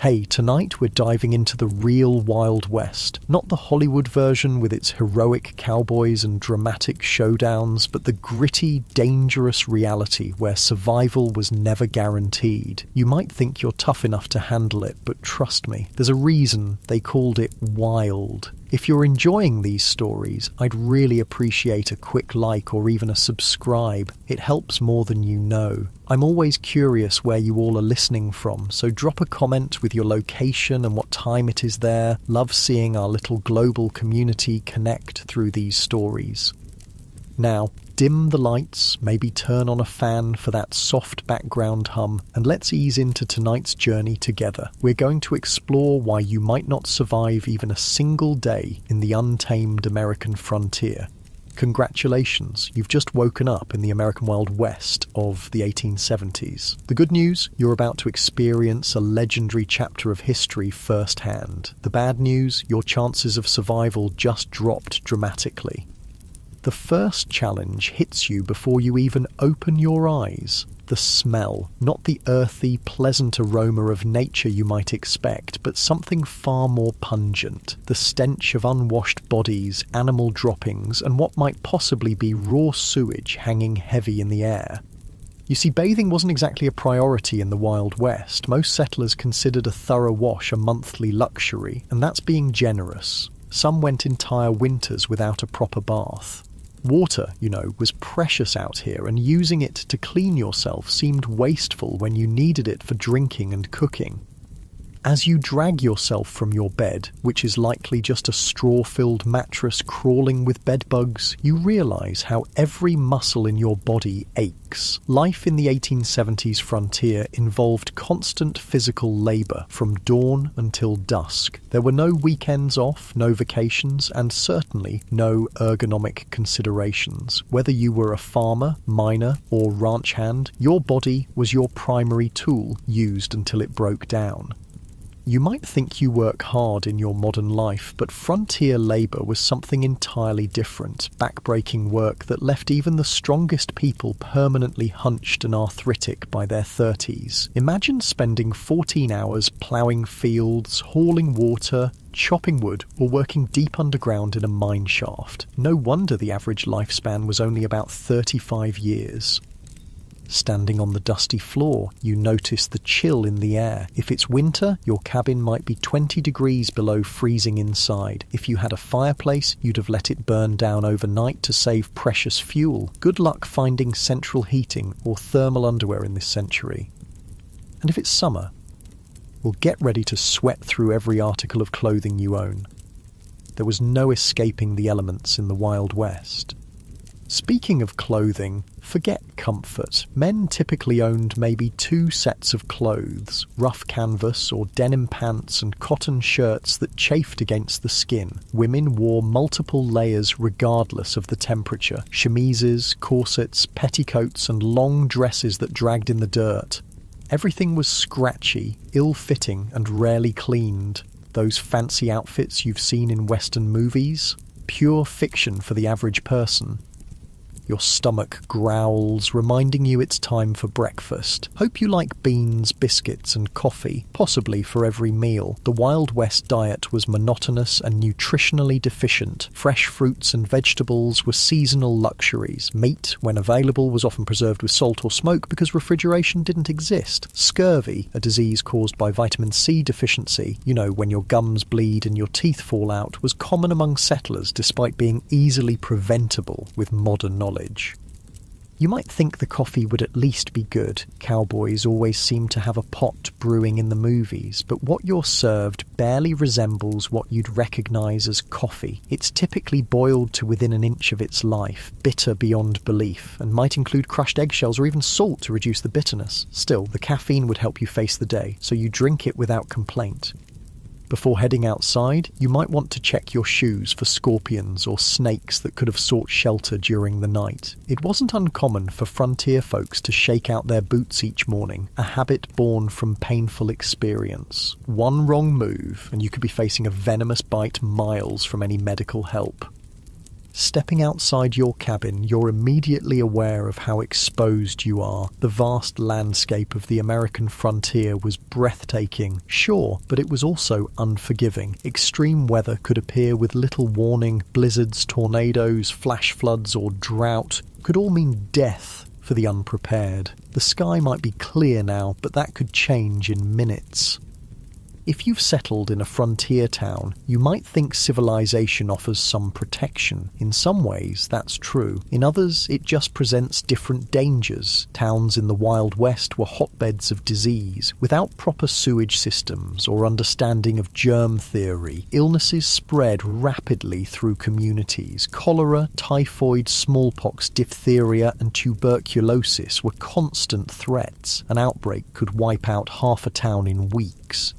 Hey, tonight we're diving into the real Wild West. Not the Hollywood version with its heroic cowboys and dramatic showdowns, but the gritty, dangerous reality where survival was never guaranteed. You might think you're tough enough to handle it, but trust me, there's a reason they called it wild. If you're enjoying these stories, I'd really appreciate a quick like or even a subscribe. It helps more than you know. I'm always curious where you all are listening from, so drop a comment with your location and what time it is there. Love seeing our little global community connect through these stories. Now, dim the lights, maybe turn on a fan for that soft background hum, and let's ease into tonight's journey together. We're going to explore why you might not survive even a single day in the untamed American frontier. Congratulations, you've just woken up in the American Wild West of the 1870s. The good news, you're about to experience a legendary chapter of history firsthand. The bad news, your chances of survival just dropped dramatically. The first challenge hits you before you even open your eyes. The smell, not the earthy, pleasant aroma of nature you might expect, but something far more pungent. The stench of unwashed bodies, animal droppings, and what might possibly be raw sewage hanging heavy in the air. You see, bathing wasn't exactly a priority in the Wild West. Most settlers considered a thorough wash a monthly luxury, and that's being generous. Some went entire winters without a proper bath. Water, was precious out here, and using it to clean yourself seemed wasteful when you needed it for drinking and cooking. As you drag yourself from your bed, which is likely just a straw-filled mattress crawling with bedbugs, you realise how every muscle in your body aches. Life in the 1870s frontier involved constant physical labour from dawn until dusk. There were no weekends off, no vacations, and certainly no ergonomic considerations. Whether you were a farmer, miner, or ranch hand, your body was your primary tool, used until it broke down. You might think you work hard in your modern life, but frontier labour was something entirely different, backbreaking work that left even the strongest people permanently hunched and arthritic by their 30s. Imagine spending 14 hours ploughing fields, hauling water, chopping wood, or working deep underground in a mine shaft. No wonder the average lifespan was only about 35 years. Standing on the dusty floor, you notice the chill in the air. If it's winter, your cabin might be 20 degrees below freezing inside. If you had a fireplace, you'd have let it burn down overnight to save precious fuel. Good luck finding central heating or thermal underwear in this century. And if it's summer, well, get ready to sweat through every article of clothing you own. There was no escaping the elements in the Wild West. Speaking of clothing, forget comfort. Men typically owned maybe 2 sets of clothes, rough canvas or denim pants and cotton shirts that chafed against the skin. Women wore multiple layers regardless of the temperature, chemises, corsets, petticoats and long dresses that dragged in the dirt. Everything was scratchy, ill-fitting and rarely cleaned. Those fancy outfits you've seen in Western movies? Pure fiction for the average person. Your stomach growls, reminding you it's time for breakfast. Hope you like beans, biscuits and coffee, possibly for every meal. The Wild West diet was monotonous and nutritionally deficient. Fresh fruits and vegetables were seasonal luxuries. Meat, when available, was often preserved with salt or smoke because refrigeration didn't exist. Scurvy, a disease caused by vitamin C deficiency, when your gums bleed and your teeth fall out, was common among settlers despite being easily preventable with modern knowledge. You might think the coffee would at least be good. Cowboys always seem to have a pot brewing in the movies, but what you're served barely resembles what you'd recognise as coffee. It's typically boiled to within an inch of its life, bitter beyond belief, and might include crushed eggshells or even salt to reduce the bitterness. Still, the caffeine would help you face the day, so you drink it without complaint. Before heading outside, you might want to check your shoes for scorpions or snakes that could have sought shelter during the night. It wasn't uncommon for frontier folks to shake out their boots each morning, a habit born from painful experience. One wrong move, and you could be facing a venomous bite miles from any medical help. Stepping outside your cabin, you're immediately aware of how exposed you are. The vast landscape of the American frontier was breathtaking, sure, but it was also unforgiving. Extreme weather could appear with little warning. Blizzards, tornadoes, flash floods, or drought could all mean death for the unprepared. The sky might be clear now, but that could change in minutes. If you've settled in a frontier town, you might think civilization offers some protection. In some ways, that's true. In others, it just presents different dangers. Towns in the Wild West were hotbeds of disease. Without proper sewage systems or understanding of germ theory, illnesses spread rapidly through communities. Cholera, typhoid, smallpox, diphtheria, and tuberculosis were constant threats. An outbreak could wipe out half a town in weeks.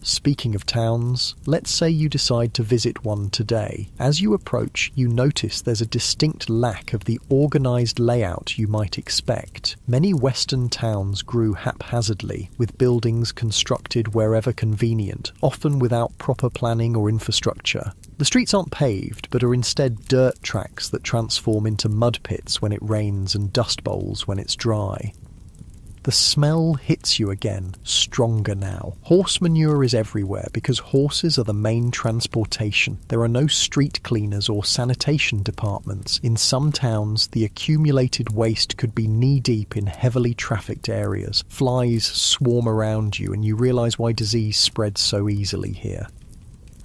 Speaking of towns, let's say you decide to visit one today. As you approach, you notice there's a distinct lack of the organised layout you might expect. Many Western towns grew haphazardly, with buildings constructed wherever convenient, often without proper planning or infrastructure. The streets aren't paved, but are instead dirt tracks that transform into mud pits when it rains and dust bowls when it's dry. The smell hits you again, stronger now. Horse manure is everywhere because horses are the main transportation. There are no street cleaners or sanitation departments. In some towns, the accumulated waste could be knee-deep in heavily trafficked areas. Flies swarm around you and you realise why disease spreads so easily here.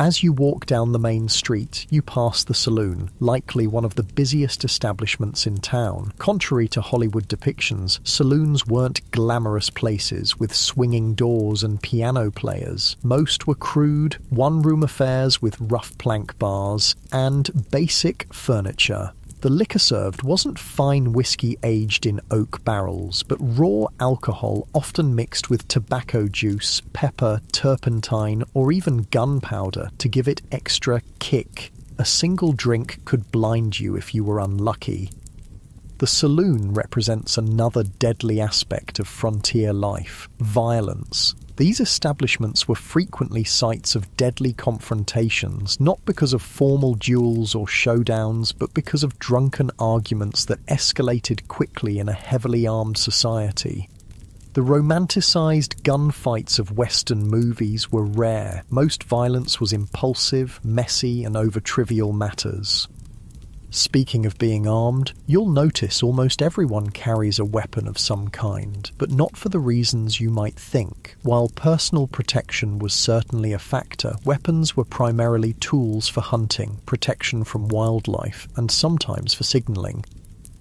As you walk down the main street, you pass the saloon, likely one of the busiest establishments in town. Contrary to Hollywood depictions, saloons weren't glamorous places with swinging doors and piano players. Most were crude, one-room affairs with rough plank bars and basic furniture. The liquor served wasn't fine whiskey aged in oak barrels, but raw alcohol often mixed with tobacco juice, pepper, turpentine, or even gunpowder to give it extra kick. A single drink could blind you if you were unlucky. The saloon represents another deadly aspect of frontier life: violence. These establishments were frequently sites of deadly confrontations, not because of formal duels or showdowns, but because of drunken arguments that escalated quickly in a heavily armed society. The romanticised gunfights of Western movies were rare. Most violence was impulsive, messy, and over trivial matters. Speaking of being armed, you'll notice almost everyone carries a weapon of some kind, but not for the reasons you might think. While personal protection was certainly a factor, weapons were primarily tools for hunting, protection from wildlife, and sometimes for signalling.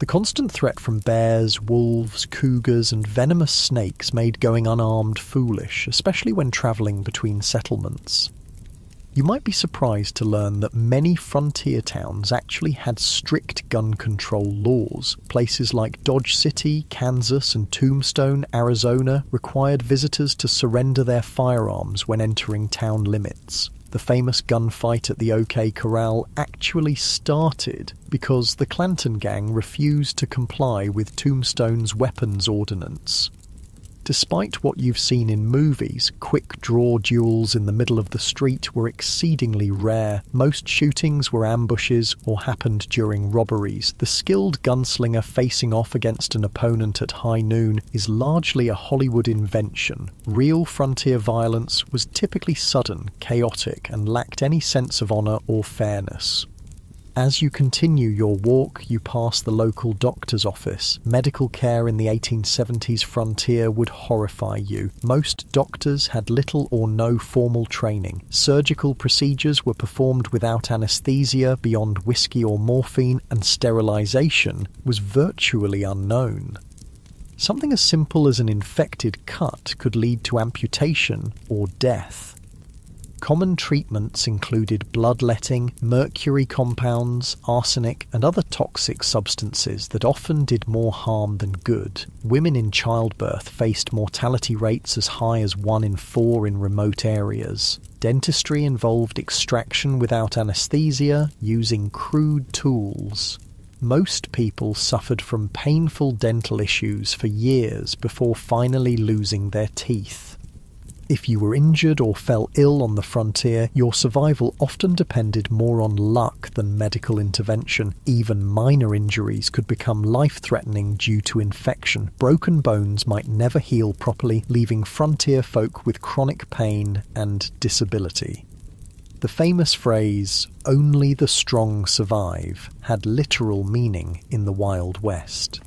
The constant threat from bears, wolves, cougars, and venomous snakes made going unarmed foolish, especially when travelling between settlements. You might be surprised to learn that many frontier towns actually had strict gun control laws. Places like Dodge City, Kansas, and Tombstone, Arizona, required visitors to surrender their firearms when entering town limits. The famous gunfight at the OK Corral actually started because the Clanton Gang refused to comply with Tombstone's weapons ordinance. Despite what you've seen in movies, quick-draw duels in the middle of the street were exceedingly rare. Most shootings were ambushes or happened during robberies. The skilled gunslinger facing off against an opponent at high noon is largely a Hollywood invention. Real frontier violence was typically sudden, chaotic, and lacked any sense of honour or fairness. As you continue your walk, you pass the local doctor's office. Medical care in the 1870s frontier would horrify you. Most doctors had little or no formal training. Surgical procedures were performed without anaesthesia beyond whiskey or morphine, and sterilisation was virtually unknown. Something as simple as an infected cut could lead to amputation or death. Common treatments included bloodletting, mercury compounds, arsenic, and other toxic substances that often did more harm than good. Women in childbirth faced mortality rates as high as 1 in 4 in remote areas. Dentistry involved extraction without anesthesia, using crude tools. Most people suffered from painful dental issues for years before finally losing their teeth. If you were injured or fell ill on the frontier, your survival often depended more on luck than medical intervention. Even minor injuries could become life-threatening due to infection. Broken bones might never heal properly, leaving frontier folk with chronic pain and disability. The famous phrase, "only the strong survive," had literal meaning in the Wild West.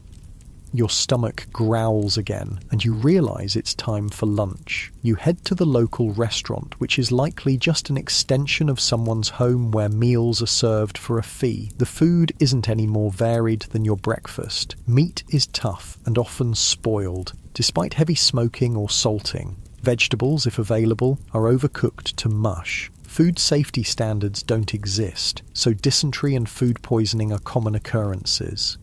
Your stomach growls again, and you realise it's time for lunch. You head to the local restaurant, which is likely just an extension of someone's home where meals are served for a fee. The food isn't any more varied than your breakfast. Meat is tough and often spoiled, despite heavy smoking or salting. Vegetables, if available, are overcooked to mush. Food safety standards don't exist, so dysentery and food poisoning are common occurrences.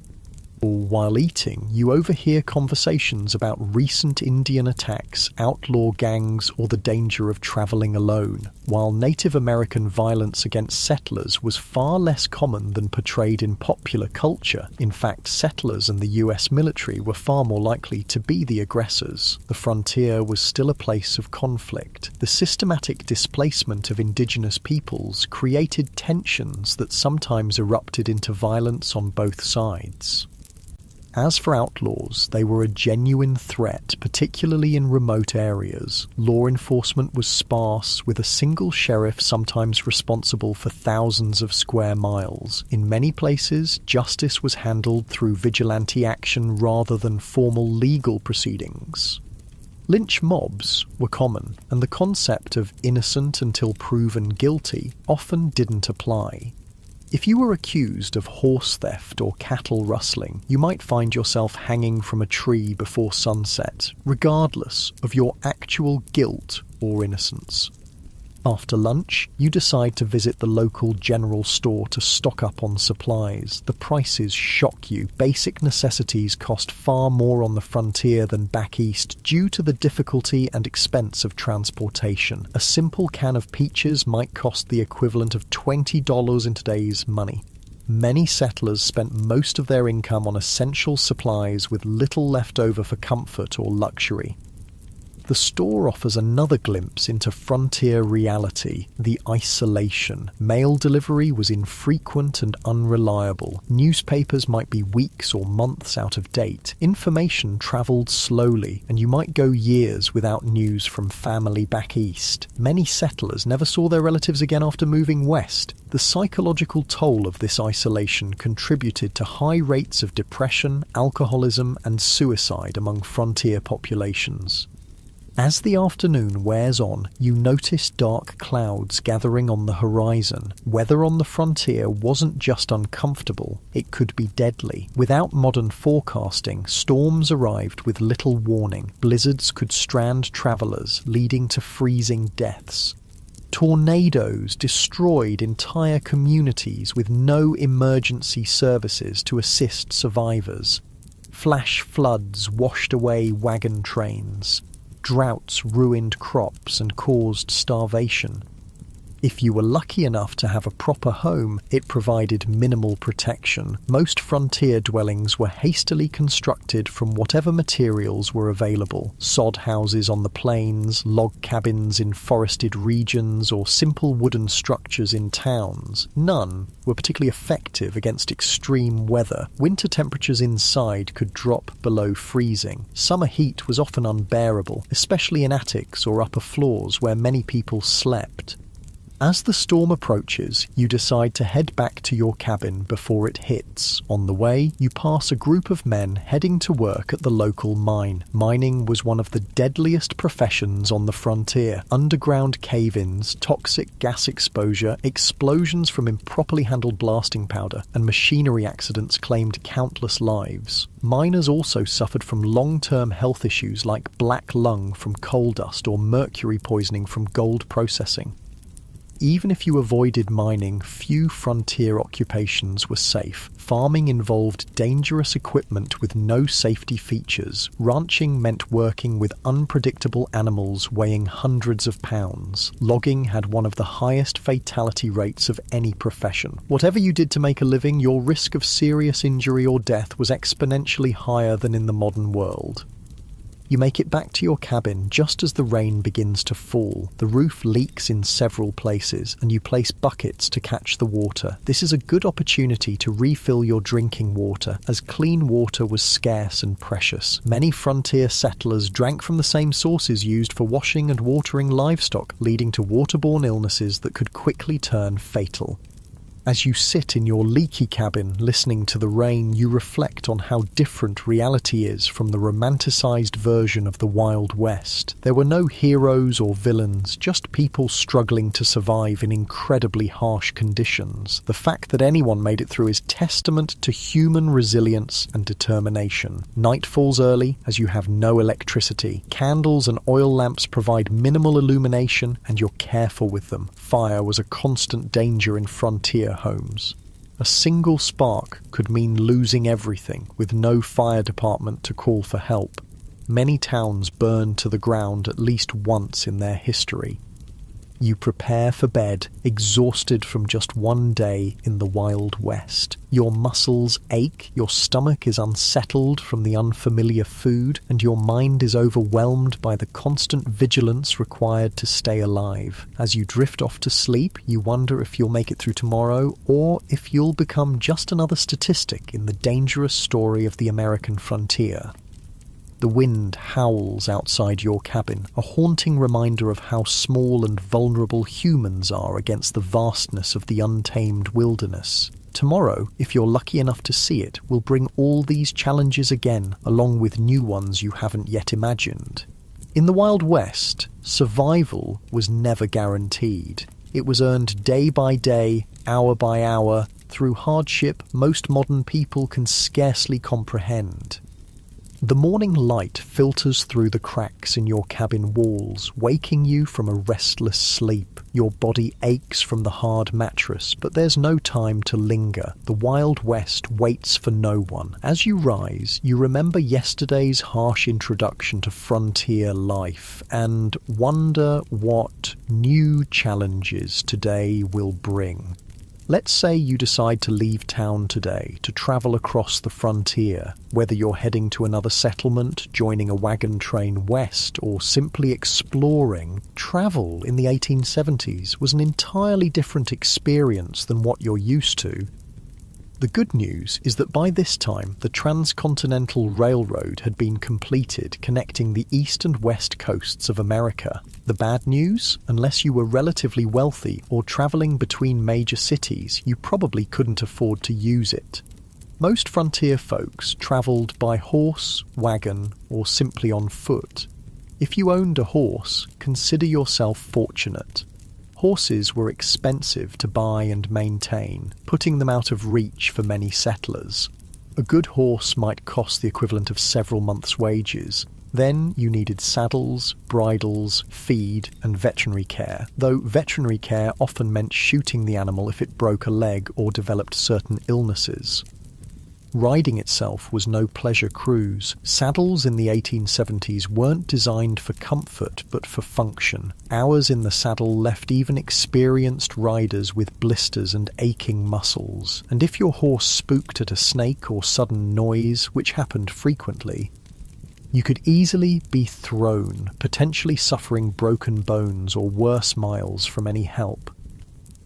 While eating, you overhear conversations about recent Indian attacks, outlaw gangs, or the danger of travelling alone, while Native American violence against settlers was far less common than portrayed in popular culture. In fact, settlers and the US military were far more likely to be the aggressors. The frontier was still a place of conflict. The systematic displacement of indigenous peoples created tensions that sometimes erupted into violence on both sides. As for outlaws, they were a genuine threat, particularly in remote areas. Law enforcement was sparse, with a single sheriff sometimes responsible for thousands of square miles. In many places, justice was handled through vigilante action rather than formal legal proceedings. Lynch mobs were common, and the concept of innocent until proven guilty often didn't apply. If you were accused of horse theft or cattle rustling, you might find yourself hanging from a tree before sunset, regardless of your actual guilt or innocence. After lunch, you decide to visit the local general store to stock up on supplies. The prices shock you. Basic necessities cost far more on the frontier than back east due to the difficulty and expense of transportation. A simple can of peaches might cost the equivalent of $20 in today's money. Many settlers spent most of their income on essential supplies with little left over for comfort or luxury. The store offers another glimpse into frontier reality, the isolation. Mail delivery was infrequent and unreliable. Newspapers might be weeks or months out of date. Information travelled slowly, and you might go years without news from family back east. Many settlers never saw their relatives again after moving west. The psychological toll of this isolation contributed to high rates of depression, alcoholism, and suicide among frontier populations. As the afternoon wears on, you notice dark clouds gathering on the horizon. Weather on the frontier wasn't just uncomfortable, it could be deadly. Without modern forecasting, storms arrived with little warning. Blizzards could strand travellers, leading to freezing deaths. Tornadoes destroyed entire communities with no emergency services to assist survivors. Flash floods washed away wagon trains. Droughts ruined crops and caused starvation. If you were lucky enough to have a proper home, it provided minimal protection. Most frontier dwellings were hastily constructed from whatever materials were available. Sod houses on the plains, log cabins in forested regions, or simple wooden structures in towns. None were particularly effective against extreme weather. Winter temperatures inside could drop below freezing. Summer heat was often unbearable, especially in attics or upper floors where many people slept. As the storm approaches, you decide to head back to your cabin before it hits. On the way, you pass a group of men heading to work at the local mine. Mining was one of the deadliest professions on the frontier. Underground cave-ins, toxic gas exposure, explosions from improperly handled blasting powder, and machinery accidents claimed countless lives. Miners also suffered from long-term health issues like black lung from coal dust or mercury poisoning from gold processing. Even if you avoided mining, few frontier occupations were safe. Farming involved dangerous equipment with no safety features. Ranching meant working with unpredictable animals weighing hundreds of pounds. Logging had one of the highest fatality rates of any profession. Whatever you did to make a living, your risk of serious injury or death was exponentially higher than in the modern world. You make it back to your cabin just as the rain begins to fall. The roof leaks in several places, and you place buckets to catch the water. This is a good opportunity to refill your drinking water, as clean water was scarce and precious. Many frontier settlers drank from the same sources used for washing and watering livestock, leading to waterborne illnesses that could quickly turn fatal. As you sit in your leaky cabin listening to the rain, you reflect on how different reality is from the romanticised version of the Wild West. There were no heroes or villains, just people struggling to survive in incredibly harsh conditions. The fact that anyone made it through is testament to human resilience and determination. Night falls early as you have no electricity. Candles and oil lamps provide minimal illumination, and you're careful with them. Fire was a constant danger in frontier homes. A single spark could mean losing everything, with no fire department to call for help. Many towns burned to the ground at least once in their history. You prepare for bed, exhausted from just one day in the Wild West. Your muscles ache, your stomach is unsettled from the unfamiliar food, and your mind is overwhelmed by the constant vigilance required to stay alive. As you drift off to sleep, you wonder if you'll make it through tomorrow, or if you'll become just another statistic in the dangerous story of the American frontier. The wind howls outside your cabin, a haunting reminder of how small and vulnerable humans are against the vastness of the untamed wilderness. Tomorrow, if you're lucky enough to see it, will bring all these challenges again, along with new ones you haven't yet imagined. In the Wild West, survival was never guaranteed. It was earned day by day, hour by hour, through hardship most modern people can scarcely comprehend. The morning light filters through the cracks in your cabin walls, waking you from a restless sleep. Your body aches from the hard mattress, but there's no time to linger. The Wild West waits for no one. As you rise, you remember yesterday's harsh introduction to frontier life and wonder what new challenges today will bring. Let's say you decide to leave town today to travel across the frontier. Whether you're heading to another settlement, joining a wagon train west, or simply exploring, travel in the 1870s was an entirely different experience than what you're used to. The good news is that by this time, the Transcontinental Railroad had been completed, connecting the east and west coasts of America. The bad news? Unless you were relatively wealthy or travelling between major cities, you probably couldn't afford to use it. Most frontier folks travelled by horse, wagon, or simply on foot. If you owned a horse, consider yourself fortunate. Horses were expensive to buy and maintain, putting them out of reach for many settlers. A good horse might cost the equivalent of several months' wages. Then you needed saddles, bridles, feed, and veterinary care, though veterinary care often meant shooting the animal if it broke a leg or developed certain illnesses. Riding itself was no pleasure cruise. Saddles in the 1870s weren't designed for comfort, but for function. Hours in the saddle left even experienced riders with blisters and aching muscles. And if your horse spooked at a snake or sudden noise, which happened frequently, you could easily be thrown, potentially suffering broken bones or worse miles from any help.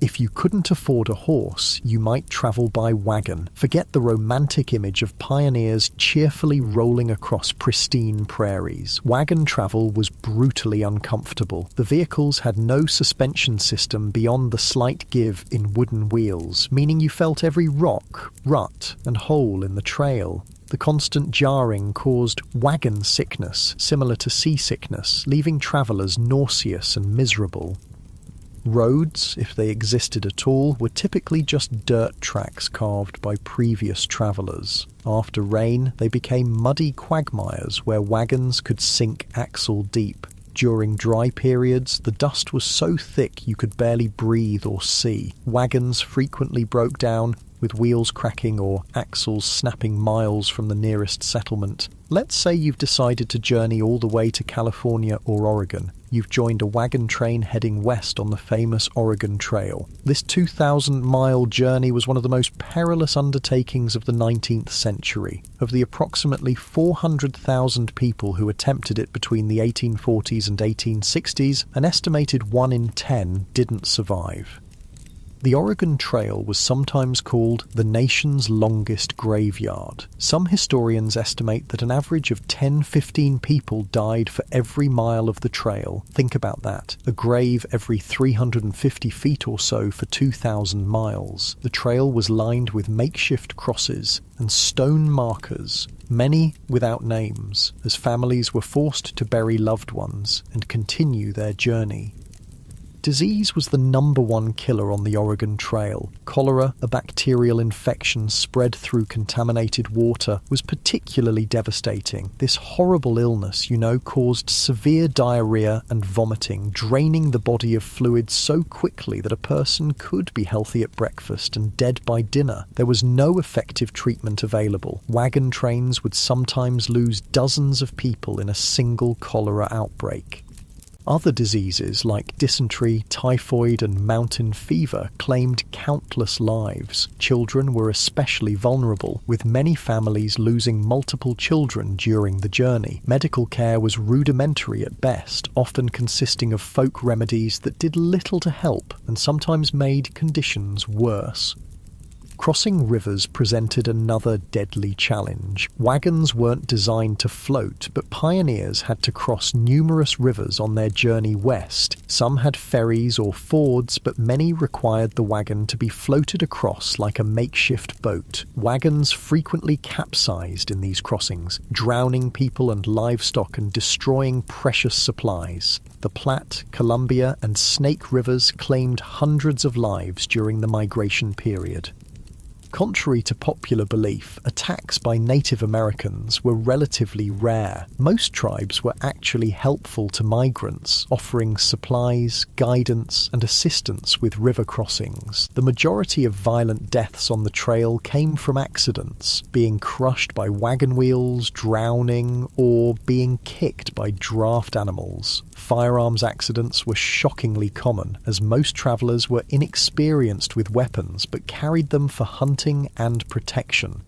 If you couldn't afford a horse, you might travel by wagon. Forget the romantic image of pioneers cheerfully rolling across pristine prairies. Wagon travel was brutally uncomfortable. The vehicles had no suspension system beyond the slight give in wooden wheels, meaning you felt every rock, rut, and hole in the trail. The constant jarring caused wagon sickness, similar to seasickness, leaving travellers nauseous and miserable. Roads, if they existed at all, were typically just dirt tracks carved by previous travellers. After rain, they became muddy quagmires where wagons could sink axle deep. During dry periods, the dust was so thick you could barely breathe or see. Wagons frequently broke down, with wheels cracking or axles snapping miles from the nearest settlement. Let's say you've decided to journey all the way to California or Oregon. you've joined a wagon train heading west on the famous Oregon Trail. This 2,000-mile journey was one of the most perilous undertakings of the 19th century. Of the approximately 400,000 people who attempted it between the 1840s and 1860s, an estimated 1 in 10 didn't survive. The Oregon Trail was sometimes called the nation's longest graveyard. Some historians estimate that an average of 10-15 people died for every mile of the trail. Think about that. A grave every 350 feet or so for 2,000 miles. The trail was lined with makeshift crosses and stone markers, many without names, as families were forced to bury loved ones and continue their journey. Disease was the #1 killer on the Oregon Trail. Cholera, a bacterial infection spread through contaminated water, was particularly devastating. This horrible illness, caused severe diarrhea and vomiting, draining the body of fluid so quickly that a person could be healthy at breakfast and dead by dinner. There was no effective treatment available. Wagon trains would sometimes lose dozens of people in a single cholera outbreak. Other diseases like dysentery, typhoid, and mountain fever claimed countless lives. Children were especially vulnerable, with many families losing multiple children during the journey. Medical care was rudimentary at best, often consisting of folk remedies that did little to help and sometimes made conditions worse. Crossing rivers presented another deadly challenge. Wagons weren't designed to float, but pioneers had to cross numerous rivers on their journey west. Some had ferries or fords, but many required the wagon to be floated across like a makeshift boat. Wagons frequently capsized in these crossings, drowning people and livestock and destroying precious supplies. The Platte, Columbia, and Snake Rivers claimed hundreds of lives during the migration period. Contrary to popular belief, attacks by Native Americans were relatively rare. Most tribes were actually helpful to migrants, offering supplies, guidance, and assistance with river crossings. The majority of violent deaths on the trail came from accidents, being crushed by wagon wheels, drowning, or being kicked by draft animals. Firearms accidents were shockingly common, as most travelers were inexperienced with weapons but carried them for hunting and protection.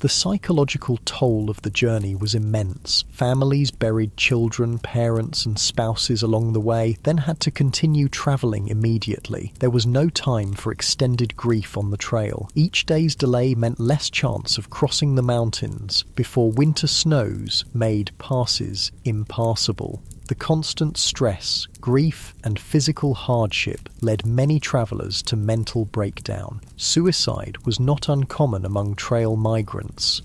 The psychological toll of the journey was immense. Families buried children, parents, and spouses along the way, then had to continue travelling immediately. There was no time for extended grief on the trail. Each day's delay meant less chance of crossing the mountains before winter snows made passes impassable. The constant stress, grief, and physical hardship led many travellers to mental breakdown. Suicide was not uncommon among trail migrants.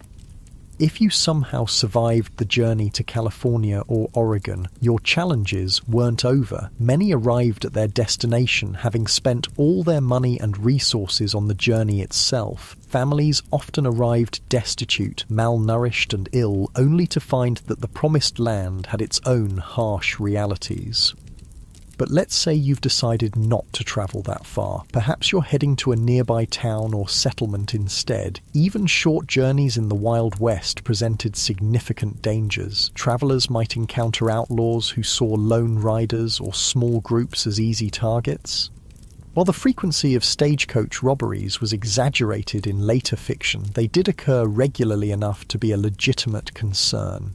If you somehow survived the journey to California or Oregon, your challenges weren't over. Many arrived at their destination having spent all their money and resources on the journey itself. Families often arrived destitute, malnourished, and ill, only to find that the promised land had its own harsh realities. But let's say you've decided not to travel that far. Perhaps you're heading to a nearby town or settlement instead. Even short journeys in the Wild West presented significant dangers. Travelers might encounter outlaws who saw lone riders or small groups as easy targets. While the frequency of stagecoach robberies was exaggerated in later fiction, they did occur regularly enough to be a legitimate concern.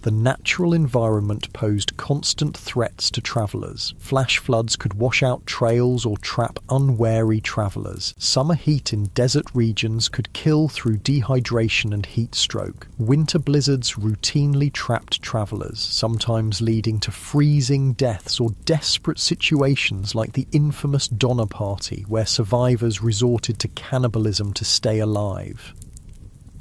The natural environment posed constant threats to travellers. Flash floods could wash out trails or trap unwary travellers. Summer heat in desert regions could kill through dehydration and heat stroke. Winter blizzards routinely trapped travellers, sometimes leading to freezing deaths or desperate situations like the infamous Donner Party, where survivors resorted to cannibalism to stay alive.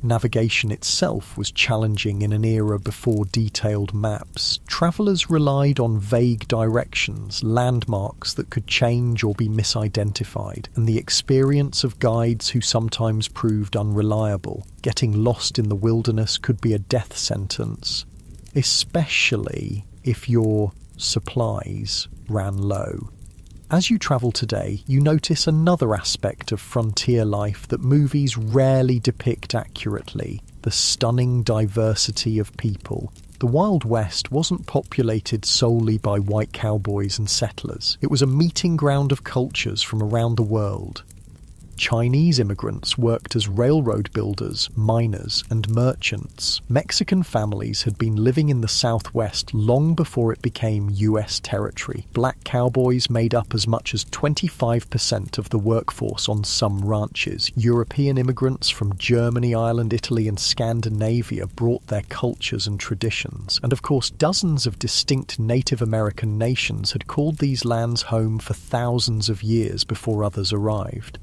Navigation itself was challenging in an era before detailed maps. Travellers relied on vague directions, landmarks that could change or be misidentified, and the experience of guides who sometimes proved unreliable. Getting lost in the wilderness could be a death sentence, especially if your supplies ran low. As you travel today, you notice another aspect of frontier life that movies rarely depict accurately: the stunning diversity of people. The Wild West wasn't populated solely by white cowboys and settlers. It was a meeting ground of cultures from around the world. Chinese immigrants worked as railroad builders, miners, and merchants. Mexican families had been living in the Southwest long before it became U.S. territory. Black cowboys made up as much as 25% of the workforce on some ranches. European immigrants from Germany, Ireland, Italy, and Scandinavia brought their cultures and traditions. And of course, dozens of distinct Native American nations had called these lands home for thousands of years before others arrived.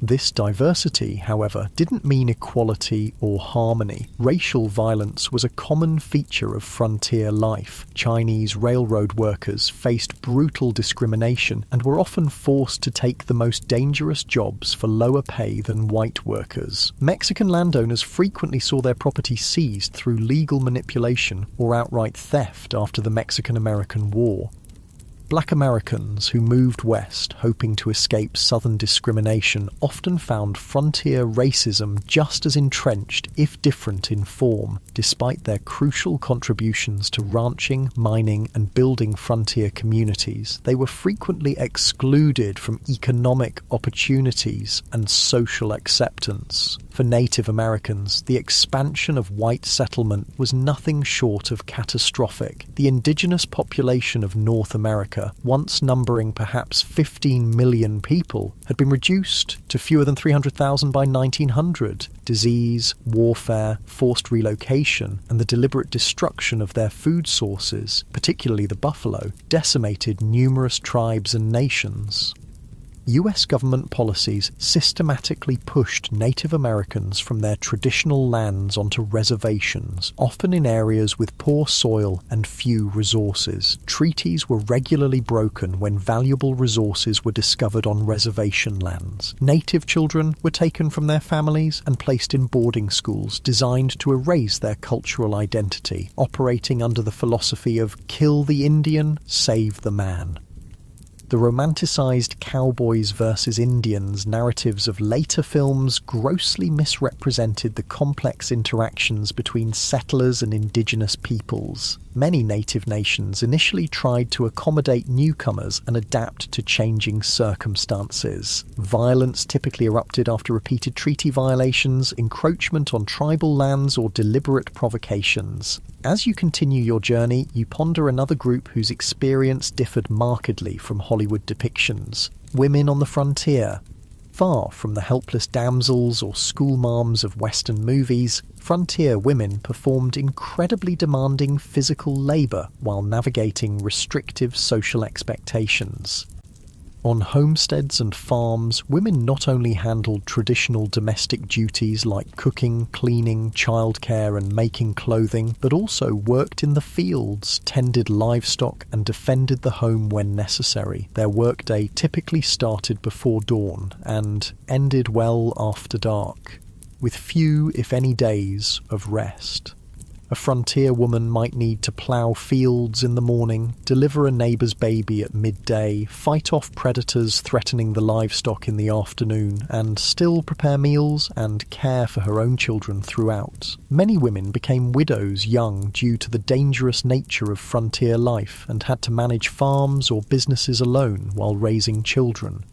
This diversity, however, didn't mean equality or harmony. Racial violence was a common feature of frontier life. Chinese railroad workers faced brutal discrimination and were often forced to take the most dangerous jobs for lower pay than white workers. Mexican landowners frequently saw their property seized through legal manipulation or outright theft after the Mexican-American War. Black Americans who moved west hoping to escape Southern discrimination often found frontier racism just as entrenched, if different in form. Despite their crucial contributions to ranching, mining, and building frontier communities, they were frequently excluded from economic opportunities and social acceptance. For Native Americans, the expansion of white settlement was nothing short of catastrophic. The indigenous population of North America, once numbering perhaps 15 million people, had been reduced to fewer than 300,000 by 1900. Disease, warfare, forced relocation, and the deliberate destruction of their food sources, particularly the buffalo, decimated numerous tribes and nations. US government policies systematically pushed Native Americans from their traditional lands onto reservations, often in areas with poor soil and few resources. Treaties were regularly broken when valuable resources were discovered on reservation lands. Native children were taken from their families and placed in boarding schools designed to erase their cultural identity, operating under the philosophy of "kill the Indian, save the man." The romanticised cowboys versus Indians narratives of later films grossly misrepresented the complex interactions between settlers and indigenous peoples. Many native nations initially tried to accommodate newcomers and adapt to changing circumstances. Violence typically erupted after repeated treaty violations, encroachment on tribal lands, or deliberate provocations. As you continue your journey, you ponder another group whose experience differed markedly from Hollywood depictions: women on the frontier. Far from the helpless damsels or schoolmarms of Western movies, frontier women performed incredibly demanding physical labour while navigating restrictive social expectations. On homesteads and farms, women not only handled traditional domestic duties like cooking, cleaning, childcare, and making clothing, but also worked in the fields, tended livestock, and defended the home when necessary. Their workday typically started before dawn and ended well after dark, with few, if any, days of rest. A frontier woman might need to plough fields in the morning, deliver a neighbour's baby at midday, fight off predators threatening the livestock in the afternoon, and still prepare meals and care for her own children throughout. Many women became widows young due to the dangerous nature of frontier life and had to manage farms or businesses alone while raising children.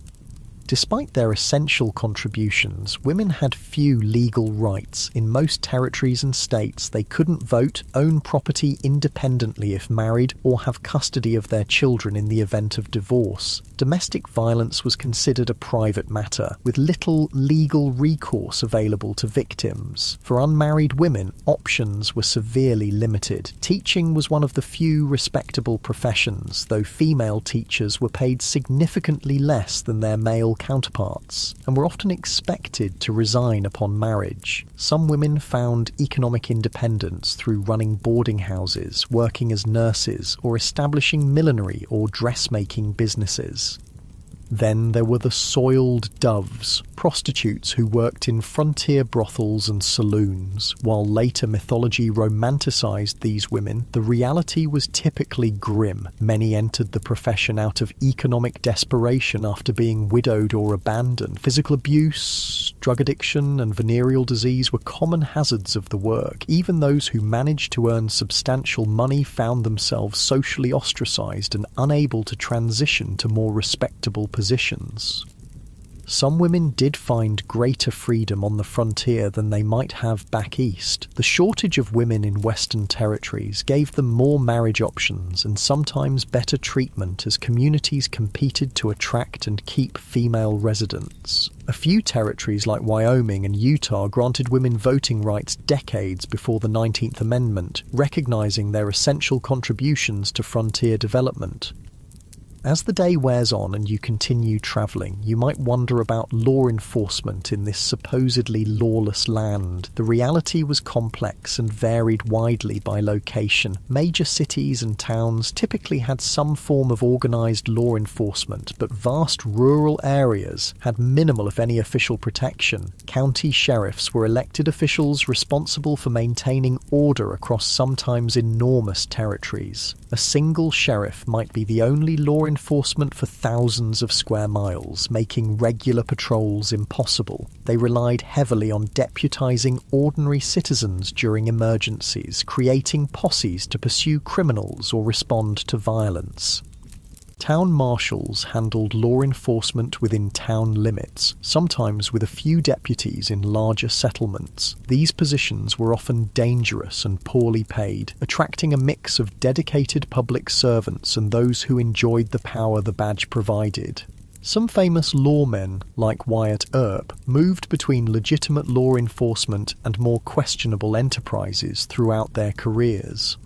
Despite their essential contributions, women had few legal rights. In most territories and states, they couldn't vote, own property independently if married, or have custody of their children in the event of divorce. Domestic violence was considered a private matter, with little legal recourse available to victims. For unmarried women, options were severely limited. Teaching was one of the few respectable professions, though female teachers were paid significantly less than their male counterparts, and were often expected to resign upon marriage. Some women found economic independence through running boarding houses, working as nurses, or establishing millinery or dressmaking businesses. Then there were the soiled doves, prostitutes who worked in frontier brothels and saloons. While later mythology romanticised these women, the reality was typically grim. Many entered the profession out of economic desperation after being widowed or abandoned. Physical abuse, drug addiction, and venereal disease were common hazards of the work. Even those who managed to earn substantial money found themselves socially ostracised and unable to transition to more respectable positions. Some women did find greater freedom on the frontier than they might have back east. The shortage of women in Western territories gave them more marriage options and sometimes better treatment as communities competed to attract and keep female residents. A few territories like Wyoming and Utah granted women voting rights decades before the 19th Amendment, recognizing their essential contributions to frontier development. As the day wears on and you continue travelling, you might wonder about law enforcement in this supposedly lawless land. The reality was complex and varied widely by location. Major cities and towns typically had some form of organised law enforcement, but vast rural areas had minimal, if any, official protection. County sheriffs were elected officials responsible for maintaining order across sometimes enormous territories. A single sheriff might be the only law enforcement for thousands of square miles, making regular patrols impossible. They relied heavily on deputizing ordinary citizens during emergencies, creating posses to pursue criminals or respond to violence. Town marshals handled law enforcement within town limits, sometimes with a few deputies in larger settlements. These positions were often dangerous and poorly paid, attracting a mix of dedicated public servants and those who enjoyed the power the badge provided. Some famous lawmen, like Wyatt Earp, moved between legitimate law enforcement and more questionable enterprises throughout their careers.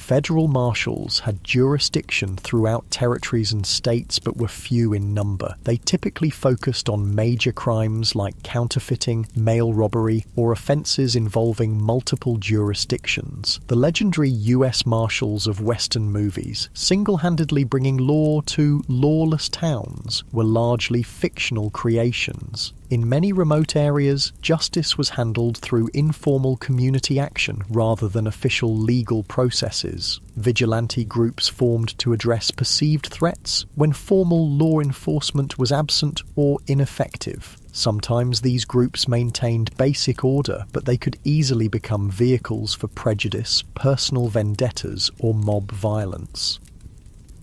Federal marshals had jurisdiction throughout territories and states but were few in number. They typically focused on major crimes like counterfeiting, mail robbery, or offences involving multiple jurisdictions. The legendary US Marshals of Western movies, single-handedly bringing law to lawless towns, were largely fictional creations. In many remote areas, justice was handled through informal community action rather than official legal processes. Vigilante groups formed to address perceived threats when formal law enforcement was absent or ineffective. Sometimes these groups maintained basic order, but they could easily become vehicles for prejudice, personal vendettas, or mob violence.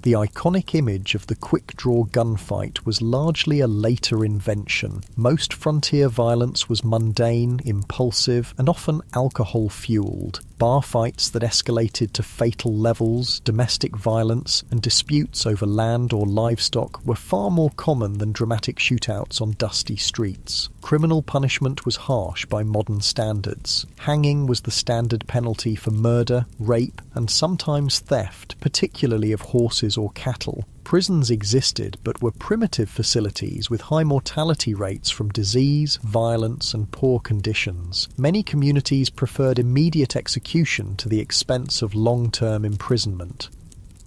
The iconic image of the quick-draw gunfight was largely a later invention. Most frontier violence was mundane, impulsive, and often alcohol-fueled. Bar fights that escalated to fatal levels, domestic violence, and disputes over land or livestock were far more common than dramatic shootouts on dusty streets. Criminal punishment was harsh by modern standards. Hanging was the standard penalty for murder, rape, and sometimes theft, particularly of horses or cattle. Prisons existed, but were primitive facilities with high mortality rates from disease, violence, and poor conditions. Many communities preferred immediate execution to the expense of long-term imprisonment.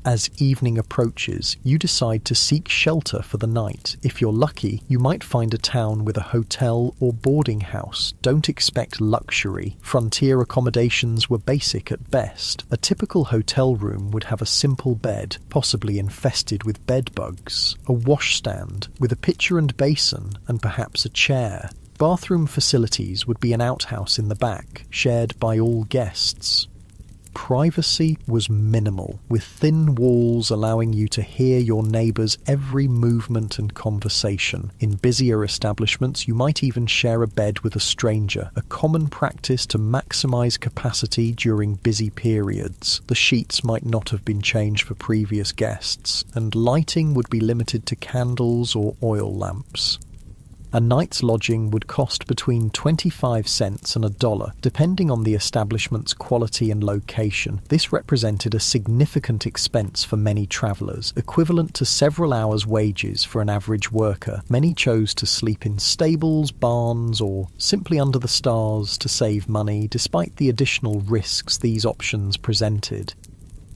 As evening approaches, you decide to seek shelter for the night. If you're lucky, you might find a town with a hotel or boarding house. Don't expect luxury. Frontier accommodations were basic at best. A typical hotel room would have a simple bed, possibly infested with bed bugs, a washstand with a pitcher and basin, and perhaps a chair. Bathroom facilities would be an outhouse in the back, shared by all guests. Privacy was minimal, with thin walls allowing you to hear your neighbours' every movement and conversation. In busier establishments, you might even share a bed with a stranger, a common practice to maximise capacity during busy periods. The sheets might not have been changed for previous guests, and lighting would be limited to candles or oil lamps. A night's lodging would cost between 25 cents and $1, depending on the establishment's quality and location. This represented a significant expense for many travellers, equivalent to several hours' wages for an average worker. Many chose to sleep in stables, barns, or simply under the stars to save money, despite the additional risks these options presented.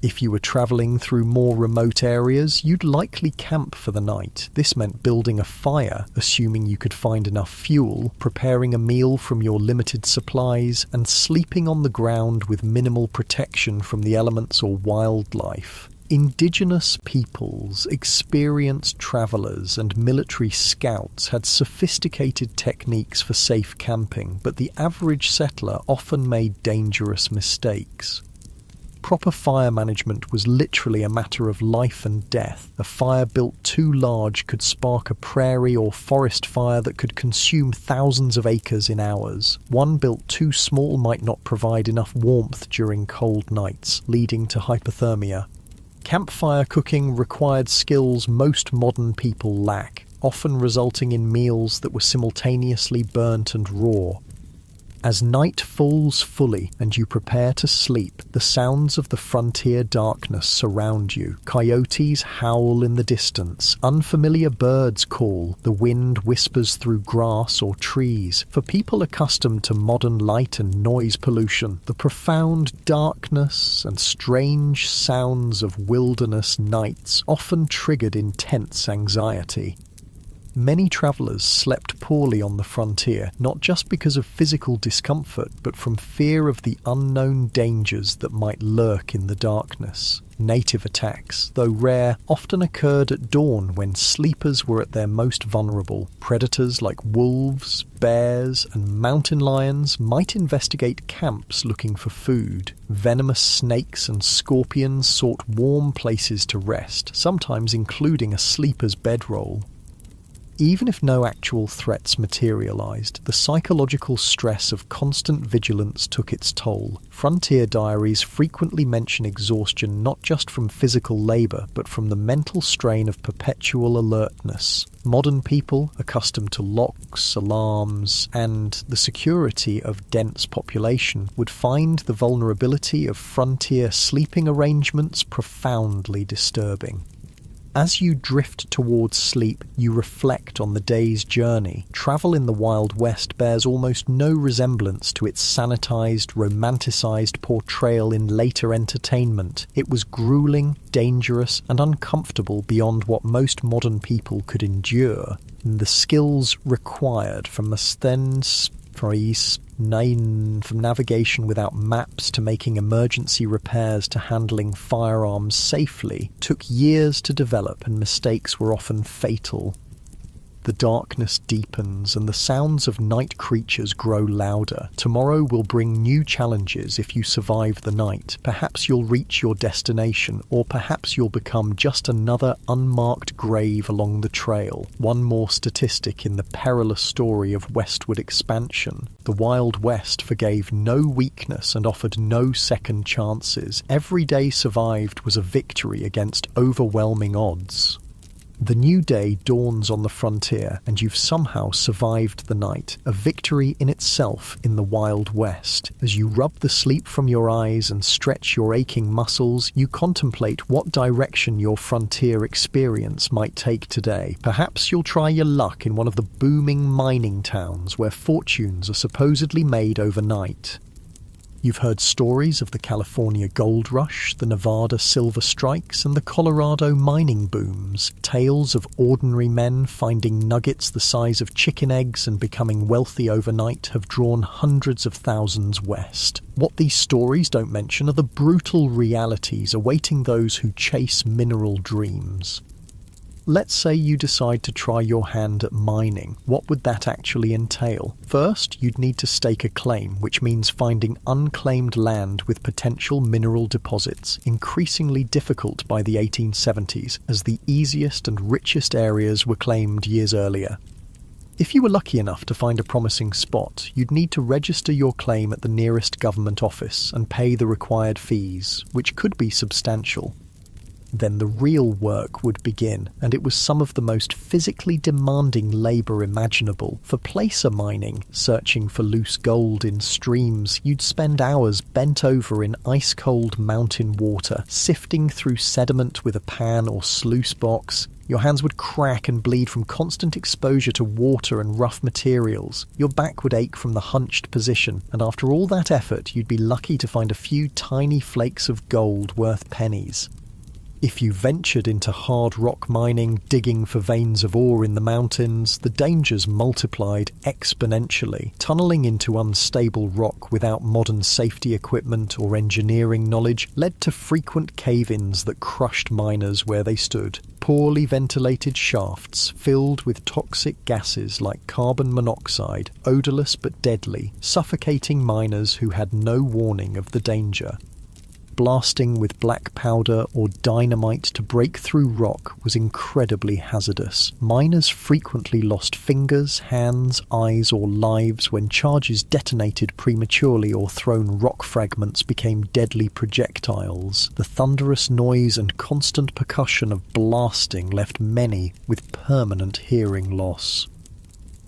If you were travelling through more remote areas, you'd likely camp for the night. This meant building a fire, assuming you could find enough fuel, preparing a meal from your limited supplies, and sleeping on the ground with minimal protection from the elements or wildlife. Indigenous peoples, experienced travellers, and military scouts had sophisticated techniques for safe camping, but the average settler often made dangerous mistakes. Proper fire management was literally a matter of life and death. A fire built too large could spark a prairie or forest fire that could consume thousands of acres in hours. One built too small might not provide enough warmth during cold nights, leading to hypothermia. Campfire cooking required skills most modern people lack, often resulting in meals that were simultaneously burnt and raw. As night falls fully and you prepare to sleep, the sounds of the frontier darkness surround you. Coyotes howl in the distance, unfamiliar birds call, the wind whispers through grass or trees. For people accustomed to modern light and noise pollution, the profound darkness and strange sounds of wilderness nights often triggered intense anxiety. Many travellers slept poorly on the frontier, not just because of physical discomfort, but from fear of the unknown dangers that might lurk in the darkness. Native attacks, though rare, often occurred at dawn when sleepers were at their most vulnerable. Predators like wolves, bears, and mountain lions might investigate camps looking for food. Venomous snakes and scorpions sought warm places to rest, sometimes including a sleeper's bedroll. Even if no actual threats materialized, the psychological stress of constant vigilance took its toll. Frontier diaries frequently mention exhaustion not just from physical labor, but from the mental strain of perpetual alertness. Modern people, accustomed to locks, alarms, and the security of dense population, would find the vulnerability of frontier sleeping arrangements profoundly disturbing. As you drift towards sleep, you reflect on the day's journey. Travel in the Wild West bears almost no resemblance to its sanitized, romanticized portrayal in later entertainment. It was grueling, dangerous, and uncomfortable beyond what most modern people could endure. The skills required from navigation without maps to making emergency repairs to handling firearms safely took years to develop, and mistakes were often fatal. The darkness deepens and the sounds of night creatures grow louder. Tomorrow will bring new challenges if you survive the night. Perhaps you'll reach your destination, or perhaps you'll become just another unmarked grave along the trail. One more statistic in the perilous story of westward expansion. The Wild West forgave no weakness and offered no second chances. Every day survived was a victory against overwhelming odds. The new day dawns on the frontier, and you've somehow survived the night, a victory in itself in the Wild West. As you rub the sleep from your eyes and stretch your aching muscles, you contemplate what direction your frontier experience might take today. Perhaps you'll try your luck in one of the booming mining towns where fortunes are supposedly made overnight. You've heard stories of the California gold rush, the Nevada silver strikes, and the Colorado mining booms. Tales of ordinary men finding nuggets the size of chicken eggs and becoming wealthy overnight have drawn hundreds of thousands west. What these stories don't mention are the brutal realities awaiting those who chase mineral dreams. Let's say you decide to try your hand at mining. What would that actually entail? First, you'd need to stake a claim, which means finding unclaimed land with potential mineral deposits, increasingly difficult by the 1870s, as the easiest and richest areas were claimed years earlier. If you were lucky enough to find a promising spot, you'd need to register your claim at the nearest government office and pay the required fees, which could be substantial. Then the real work would begin, and it was some of the most physically demanding labour imaginable. For placer mining, searching for loose gold in streams, you'd spend hours bent over in ice-cold mountain water, sifting through sediment with a pan or sluice box. Your hands would crack and bleed from constant exposure to water and rough materials. Your back would ache from the hunched position, and after all that effort, you'd be lucky to find a few tiny flakes of gold worth pennies. If you ventured into hard rock mining, digging for veins of ore in the mountains, the dangers multiplied exponentially. Tunneling into unstable rock without modern safety equipment or engineering knowledge led to frequent cave-ins that crushed miners where they stood. Poorly ventilated shafts filled with toxic gases like carbon monoxide, odourless but deadly, suffocating miners who had no warning of the danger. Blasting with black powder or dynamite to break through rock was incredibly hazardous. Miners frequently lost fingers, hands, eyes, or lives when charges detonated prematurely or thrown rock fragments became deadly projectiles. The thunderous noise and constant percussion of blasting left many with permanent hearing loss.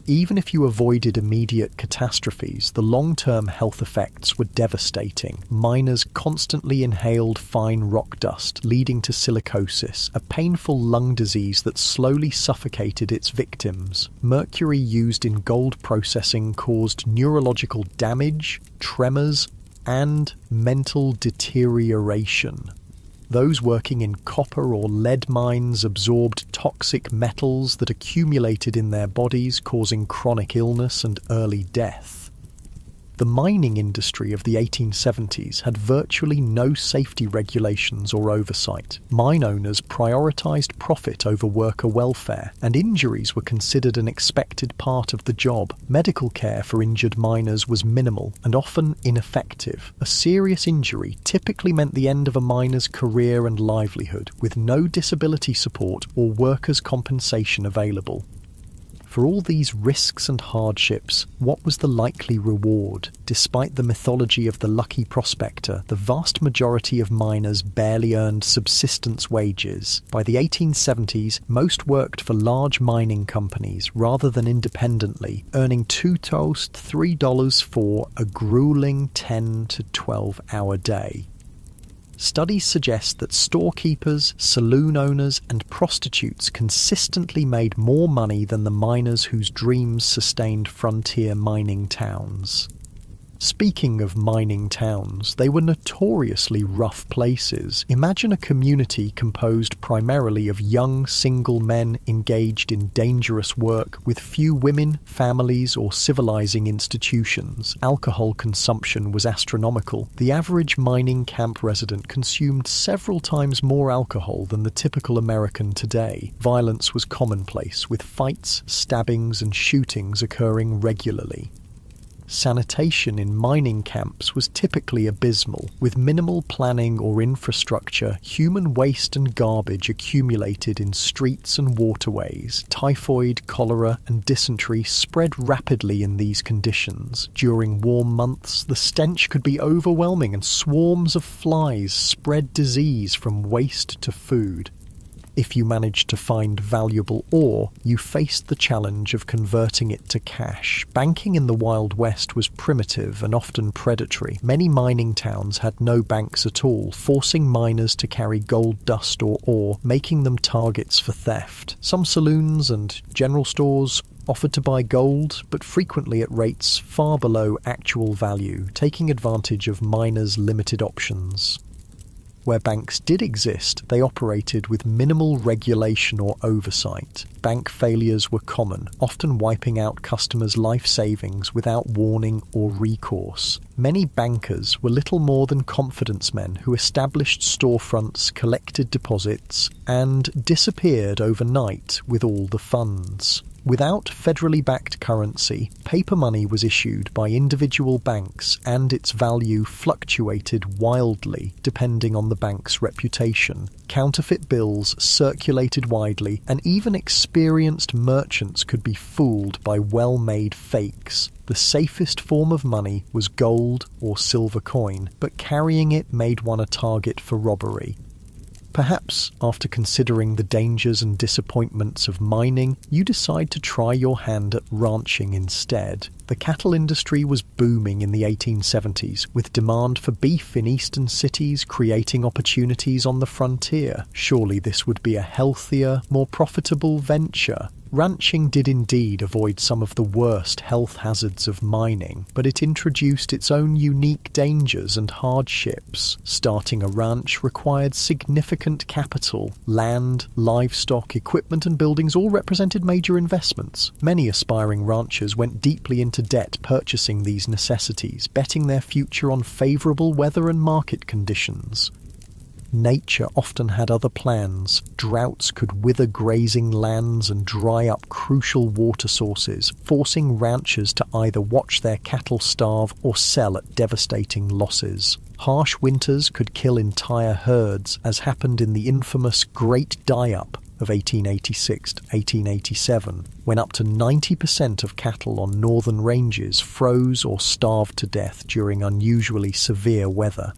Even if you avoided immediate catastrophes, the long-term health effects were devastating. Miners constantly inhaled fine rock dust, leading to silicosis, a painful lung disease that slowly suffocated its victims. Mercury used in gold processing caused neurological damage, tremors, and mental deterioration. Those working in copper or lead mines absorbed toxic metals that accumulated in their bodies, causing chronic illness and early death. The mining industry of the 1870s had virtually no safety regulations or oversight. Mine owners prioritized profit over worker welfare, and injuries were considered an expected part of the job. Medical care for injured miners was minimal and often ineffective. A serious injury typically meant the end of a miner's career and livelihood, with no disability support or workers' compensation available. For all these risks and hardships, what was the likely reward? Despite the mythology of the lucky prospector, the vast majority of miners barely earned subsistence wages. By the 1870s, most worked for large mining companies rather than independently, earning $2 to $3 for a grueling 10 to 12-hour day. Studies suggest that storekeepers, saloon owners, and prostitutes consistently made more money than the miners whose dreams sustained frontier mining towns. Speaking of mining towns, they were notoriously rough places. Imagine a community composed primarily of young single men engaged in dangerous work with few women, families, or civilizing institutions. Alcohol consumption was astronomical. The average mining camp resident consumed several times more alcohol than the typical American today. Violence was commonplace, with fights, stabbings, and shootings occurring regularly. Sanitation in mining camps was typically abysmal. With minimal planning or infrastructure, human waste and garbage accumulated in streets and waterways. Typhoid, cholera, and dysentery spread rapidly in these conditions. During warm months, the stench could be overwhelming, and swarms of flies spread disease from waste to food. If you managed to find valuable ore, you faced the challenge of converting it to cash. Banking in the Wild West was primitive and often predatory. Many mining towns had no banks at all, forcing miners to carry gold dust or ore, making them targets for theft. Some saloons and general stores offered to buy gold, but frequently at rates far below actual value, taking advantage of miners' limited options. Where banks did exist, they operated with minimal regulation or oversight. Bank failures were common, often wiping out customers' life savings without warning or recourse. Many bankers were little more than confidence men who established storefronts, collected deposits, and disappeared overnight with all the funds. Without federally backed currency, paper money was issued by individual banks, and its value fluctuated wildly depending on the bank's reputation. Counterfeit bills circulated widely, and even experienced merchants could be fooled by well-made fakes. The safest form of money was gold or silver coin, but carrying it made one a target for robbery. Perhaps, after considering the dangers and disappointments of mining, you decide to try your hand at ranching instead. The cattle industry was booming in the 1870s, with demand for beef in eastern cities creating opportunities on the frontier. Surely this would be a healthier, more profitable venture. Ranching did indeed avoid some of the worst health hazards of mining, but it introduced its own unique dangers and hardships. Starting a ranch required significant capital. Land, livestock, equipment and buildings all represented major investments. Many aspiring ranchers went deeply into debt purchasing these necessities, betting their future on favourable weather and market conditions. Nature often had other plans. Droughts could wither grazing lands and dry up crucial water sources, forcing ranchers to either watch their cattle starve or sell at devastating losses. Harsh winters could kill entire herds, as happened in the infamous Great Die-Up of 1886 to 1887, when up to 90% of cattle on northern ranges froze or starved to death during unusually severe weather.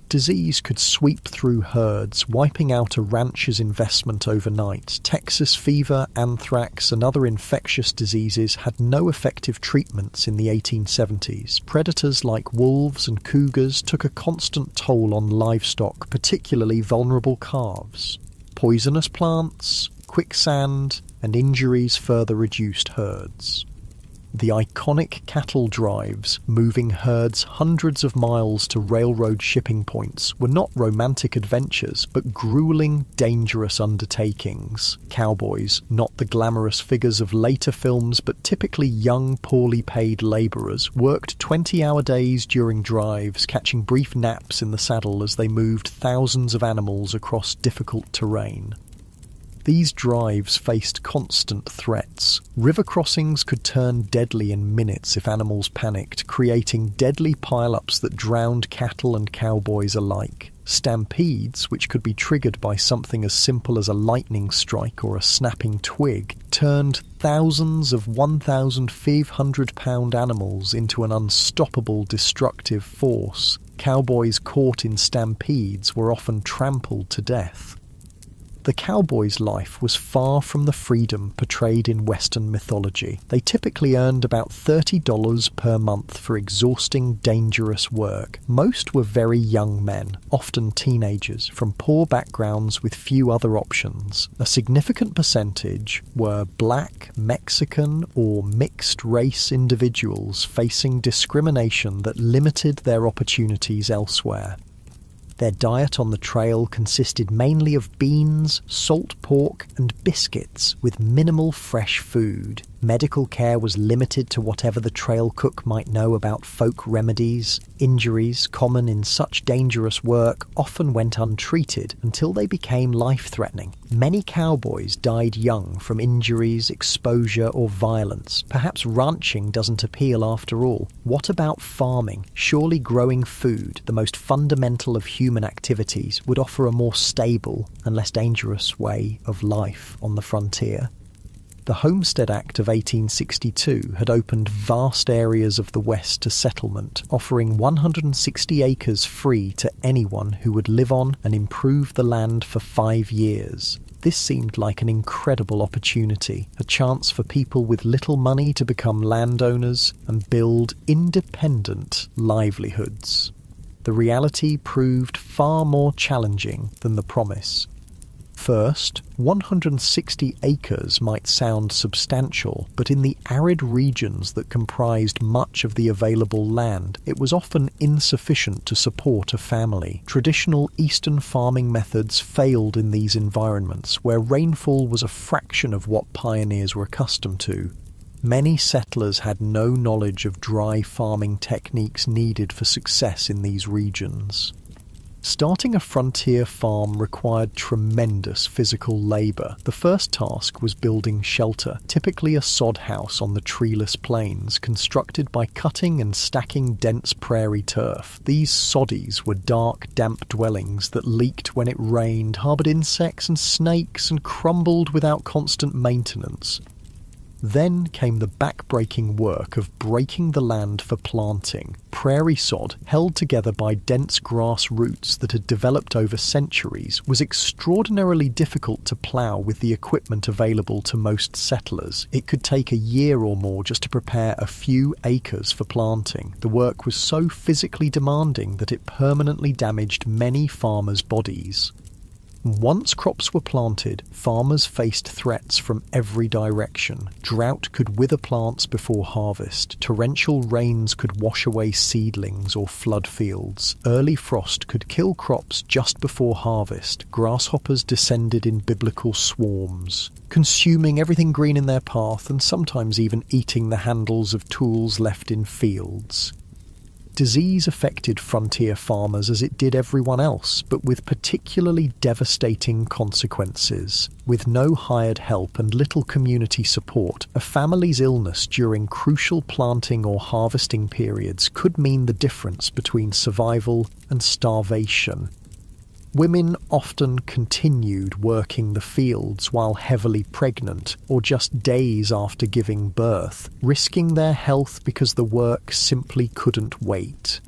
Disease could sweep through herds, wiping out a rancher's investment overnight. Texas fever, anthrax, and other infectious diseases had no effective treatments in the 1870s. Predators like wolves and cougars took a constant toll on livestock, particularly vulnerable calves. Poisonous plants, quicksand, and injuries further reduced herds. The iconic cattle drives, moving herds hundreds of miles to railroad shipping points, were not romantic adventures, but grueling, dangerous undertakings. Cowboys, not the glamorous figures of later films, but typically young, poorly paid labourers, worked 20-hour days during drives, catching brief naps in the saddle as they moved thousands of animals across difficult terrain. These drives faced constant threats. River crossings could turn deadly in minutes if animals panicked, creating deadly pile-ups that drowned cattle and cowboys alike. Stampedes, which could be triggered by something as simple as a lightning strike or a snapping twig, turned thousands of 1,500-pound animals into an unstoppable destructive force. Cowboys caught in stampedes were often trampled to death. The cowboy's life was far from the freedom portrayed in Western mythology. They typically earned about $30 per month for exhausting, dangerous work. Most were very young men, often teenagers, from poor backgrounds with few other options. A significant percentage were black, Mexican, or mixed-race individuals facing discrimination that limited their opportunities elsewhere. Their diet on the trail consisted mainly of beans, salt pork, and biscuits, with minimal fresh food. Medical care was limited to whatever the trail cook might know about folk remedies. Injuries, common in such dangerous work, often went untreated until they became life-threatening. Many cowboys died young from injuries, exposure, or violence. Perhaps ranching doesn't appeal after all. What about farming? Surely growing food, the most fundamental of human activities, would offer a more stable and less dangerous way of life on the frontier. The Homestead Act of 1862 had opened vast areas of the West to settlement, offering 160 acres free to anyone who would live on and improve the land for 5 years. This seemed like an incredible opportunity, a chance for people with little money to become landowners and build independent livelihoods. The reality proved far more challenging than the promise. First, 160 acres might sound substantial, but in the arid regions that comprised much of the available land, it was often insufficient to support a family. Traditional eastern farming methods failed in these environments, where rainfall was a fraction of what pioneers were accustomed to. Many settlers had no knowledge of dry farming techniques needed for success in these regions. Starting a frontier farm required tremendous physical labour. The first task was building shelter, typically a sod house on the treeless plains, constructed by cutting and stacking dense prairie turf. These soddies were dark, damp dwellings that leaked when it rained, harboured insects and snakes, and crumbled without constant maintenance. Then came the back-breaking work of breaking the land for planting. Prairie sod, held together by dense grass roots that had developed over centuries, was extraordinarily difficult to plough with the equipment available to most settlers. It could take a year or more just to prepare a few acres for planting. The work was so physically demanding that it permanently damaged many farmers' bodies. Once crops were planted, farmers faced threats from every direction. Drought could wither plants before harvest. Torrential rains could wash away seedlings or flood fields. Early frost could kill crops just before harvest. Grasshoppers descended in biblical swarms, consuming everything green in their path and sometimes even eating the handles of tools left in fields. Disease affected frontier farmers as it did everyone else, but with particularly devastating consequences. With no hired help and little community support, a family's illness during crucial planting or harvesting periods could mean the difference between survival and starvation. Women often continued working the fields while heavily pregnant or just days after giving birth, risking their health because the work simply couldn't wait.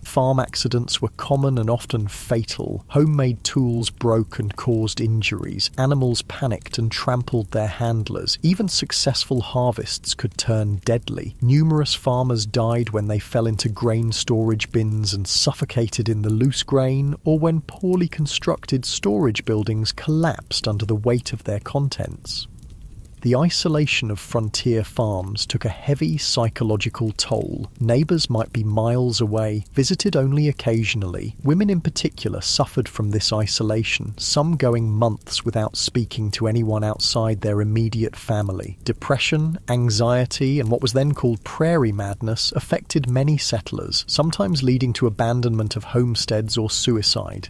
Farm accidents were common and often fatal. Homemade tools broke and caused injuries. Animals panicked and trampled their handlers. Even successful harvests could turn deadly. Numerous farmers died when they fell into grain storage bins and suffocated in the loose grain, or when poorly constructed storage buildings collapsed under the weight of their contents. The isolation of frontier farms took a heavy psychological toll. Neighbours might be miles away, visited only occasionally. Women in particular suffered from this isolation, some going months without speaking to anyone outside their immediate family. Depression, anxiety, and what was then called prairie madness affected many settlers, sometimes leading to abandonment of homesteads or suicide.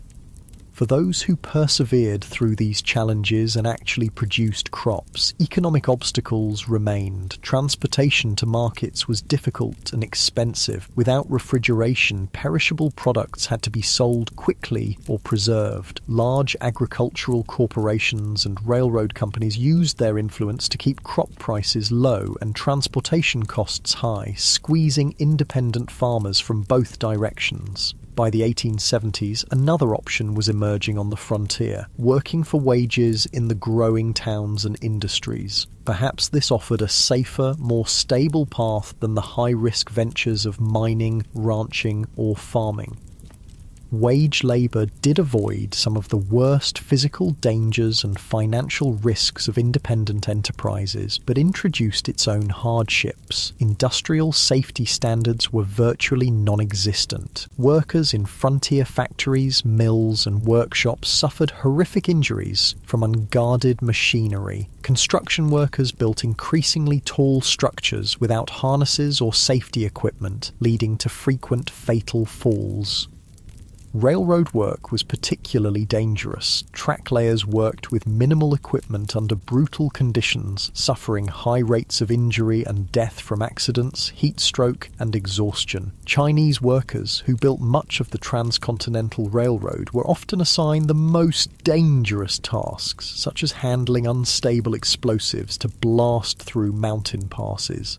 For those who persevered through these challenges and actually produced crops, economic obstacles remained. Transportation to markets was difficult and expensive. Without refrigeration, perishable products had to be sold quickly or preserved. Large agricultural corporations and railroad companies used their influence to keep crop prices low and transportation costs high, squeezing independent farmers from both directions. By the 1870s, another option was emerging on the frontier, working for wages in the growing towns and industries. Perhaps this offered a safer, more stable path than the high-risk ventures of mining, ranching, or farming. Wage labour did avoid some of the worst physical dangers and financial risks of independent enterprises, but introduced its own hardships. Industrial safety standards were virtually non-existent. Workers in frontier factories, mills, and workshops suffered horrific injuries from unguarded machinery. Construction workers built increasingly tall structures without harnesses or safety equipment, leading to frequent fatal falls. Railroad work was particularly dangerous. Track layers worked with minimal equipment under brutal conditions, suffering high rates of injury and death from accidents, heat stroke, and exhaustion. Chinese workers, who built much of the transcontinental railroad, were often assigned the most dangerous tasks, such as handling unstable explosives to blast through mountain passes.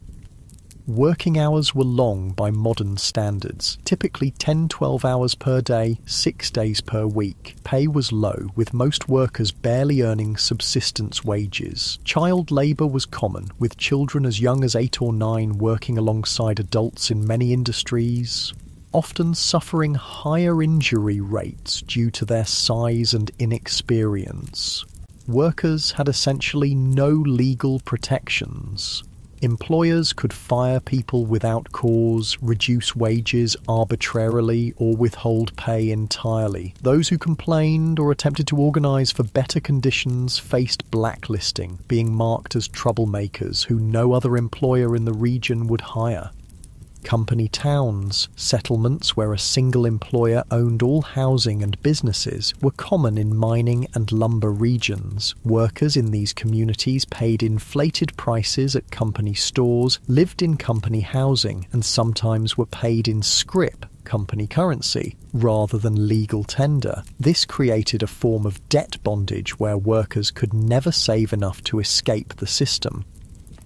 Working hours were long by modern standards, typically 10-12 hours per day, 6 days per week. Pay was low, with most workers barely earning subsistence wages. Child labour was common, with children as young as 8 or 9 working alongside adults in many industries, often suffering higher injury rates due to their size and inexperience. Workers had essentially no legal protections. Employers could fire people without cause, reduce wages arbitrarily, or withhold pay entirely. Those who complained or attempted to organise for better conditions faced blacklisting, being marked as troublemakers who no other employer in the region would hire. Company towns, settlements where a single employer owned all housing and businesses, were common in mining and lumber regions. Workers in these communities paid inflated prices at company stores, lived in company housing, and sometimes were paid in scrip, company currency, rather than legal tender. This created a form of debt bondage where workers could never save enough to escape the system.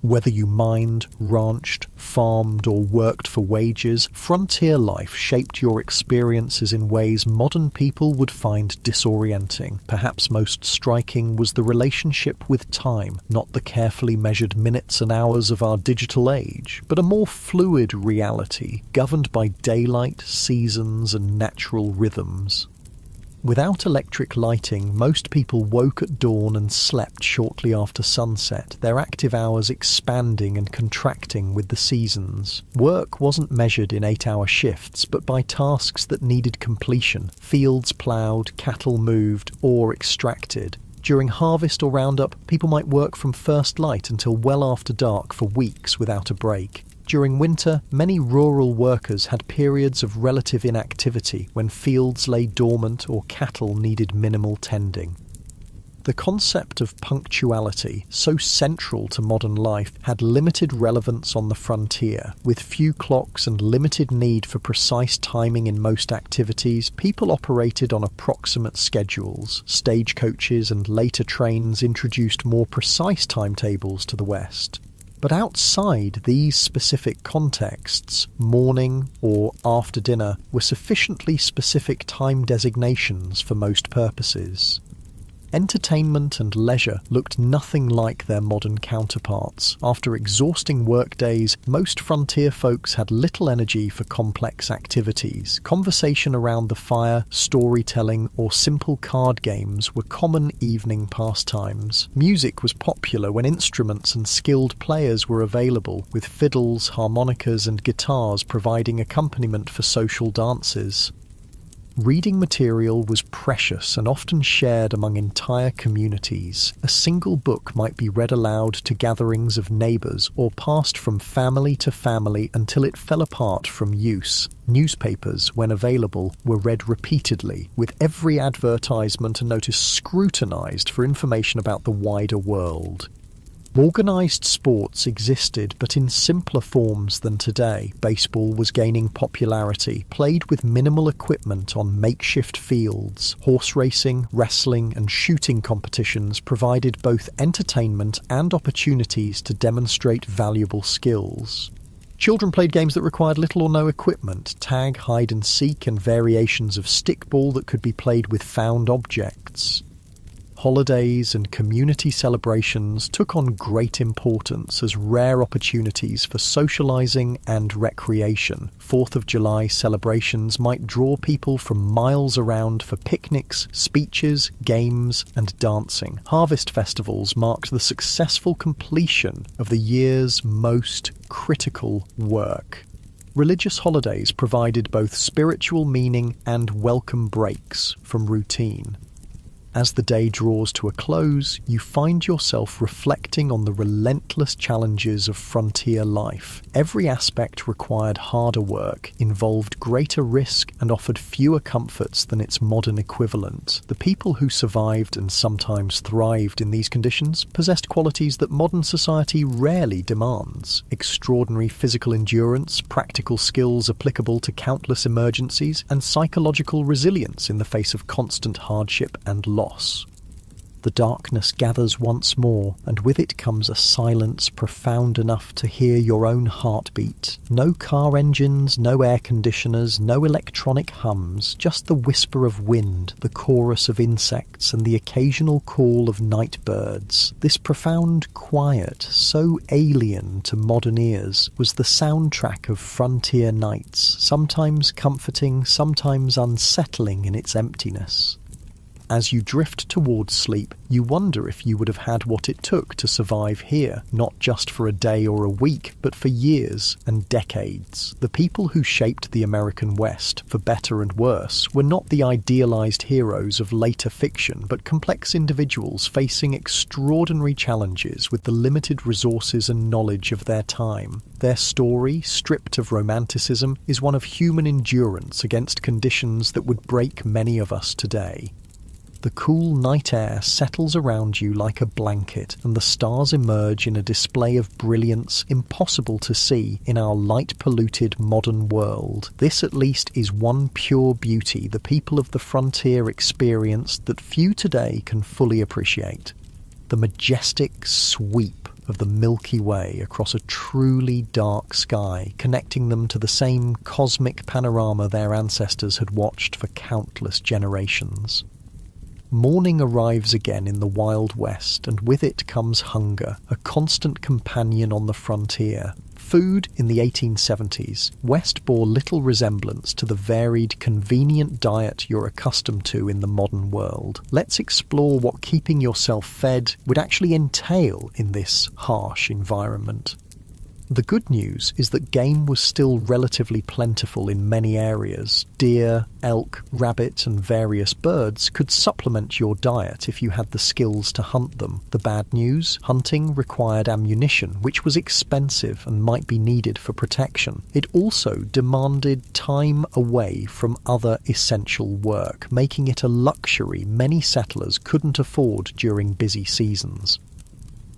Whether you mined, ranched, farmed, or worked for wages, frontier life shaped your experiences in ways modern people would find disorienting. Perhaps most striking was the relationship with time, not the carefully measured minutes and hours of our digital age, but a more fluid reality, governed by daylight, seasons, and natural rhythms. Without electric lighting, most people woke at dawn and slept shortly after sunset, their active hours expanding and contracting with the seasons. Work wasn't measured in 8-hour shifts, but by tasks that needed completion: fields ploughed, cattle moved, ore extracted. During harvest or roundup, people might work from first light until well after dark for weeks without a break. During winter, many rural workers had periods of relative inactivity when fields lay dormant or cattle needed minimal tending. The concept of punctuality, so central to modern life, had limited relevance on the frontier. With few clocks and limited need for precise timing in most activities, people operated on approximate schedules. Stagecoaches and later trains introduced more precise timetables to the West. But outside these specific contexts, morning or after dinner were sufficiently specific time designations for most purposes. Entertainment and leisure looked nothing like their modern counterparts. After exhausting workdays, most frontier folks had little energy for complex activities. Conversation around the fire, storytelling, or simple card games were common evening pastimes. Music was popular when instruments and skilled players were available, with fiddles, harmonicas, and guitars providing accompaniment for social dances. Reading material was precious and often shared among entire communities. A single book might be read aloud to gatherings of neighbours or passed from family to family until it fell apart from use. Newspapers, when available, were read repeatedly, with every advertisement and notice scrutinised for information about the wider world. Organised sports existed, but in simpler forms than today. Baseball was gaining popularity, played with minimal equipment on makeshift fields. Horse racing, wrestling, and shooting competitions provided both entertainment and opportunities to demonstrate valuable skills. Children played games that required little or no equipment: tag, hide and seek, and variations of stickball that could be played with found objects. Holidays and community celebrations took on great importance as rare opportunities for socialising and recreation. 4th of July celebrations might draw people from miles around for picnics, speeches, games, and dancing. Harvest festivals marked the successful completion of the year's most critical work. Religious holidays provided both spiritual meaning and welcome breaks from routine. As the day draws to a close, you find yourself reflecting on the relentless challenges of frontier life. Every aspect required harder work, involved greater risk, and offered fewer comforts than its modern equivalent. The people who survived and sometimes thrived in these conditions possessed qualities that modern society rarely demands: extraordinary physical endurance, practical skills applicable to countless emergencies, and psychological resilience in the face of constant hardship and loss. The darkness gathers once more, and with it comes a silence profound enough to hear your own heartbeat. No car engines, no air conditioners, no electronic hums, just the whisper of wind, the chorus of insects, and the occasional call of night birds. This profound quiet, so alien to modern ears, was the soundtrack of frontier nights, sometimes comforting, sometimes unsettling in its emptiness. As you drift towards sleep, you wonder if you would have had what it took to survive here, not just for a day or a week, but for years and decades. The people who shaped the American West, for better and worse, were not the idealized heroes of later fiction, but complex individuals facing extraordinary challenges with the limited resources and knowledge of their time. Their story, stripped of romanticism, is one of human endurance against conditions that would break many of us today. The cool night air settles around you like a blanket, and the stars emerge in a display of brilliance impossible to see in our light-polluted modern world. This at least is one pure beauty the people of the frontier experienced that few today can fully appreciate: the majestic sweep of the Milky Way across a truly dark sky, connecting them to the same cosmic panorama their ancestors had watched for countless generations. Morning arrives again in the Wild West, and with it comes hunger, a constant companion on the frontier. Food in the 1870s, West bore little resemblance to the varied, convenient diet you're accustomed to in the modern world. Let's explore what keeping yourself fed would actually entail in this harsh environment. The good news is that game was still relatively plentiful in many areas. Deer, elk, rabbit and various birds could supplement your diet if you had the skills to hunt them. The bad news? Hunting required ammunition, which was expensive and might be needed for protection. It also demanded time away from other essential work, making it a luxury many settlers couldn't afford during busy seasons.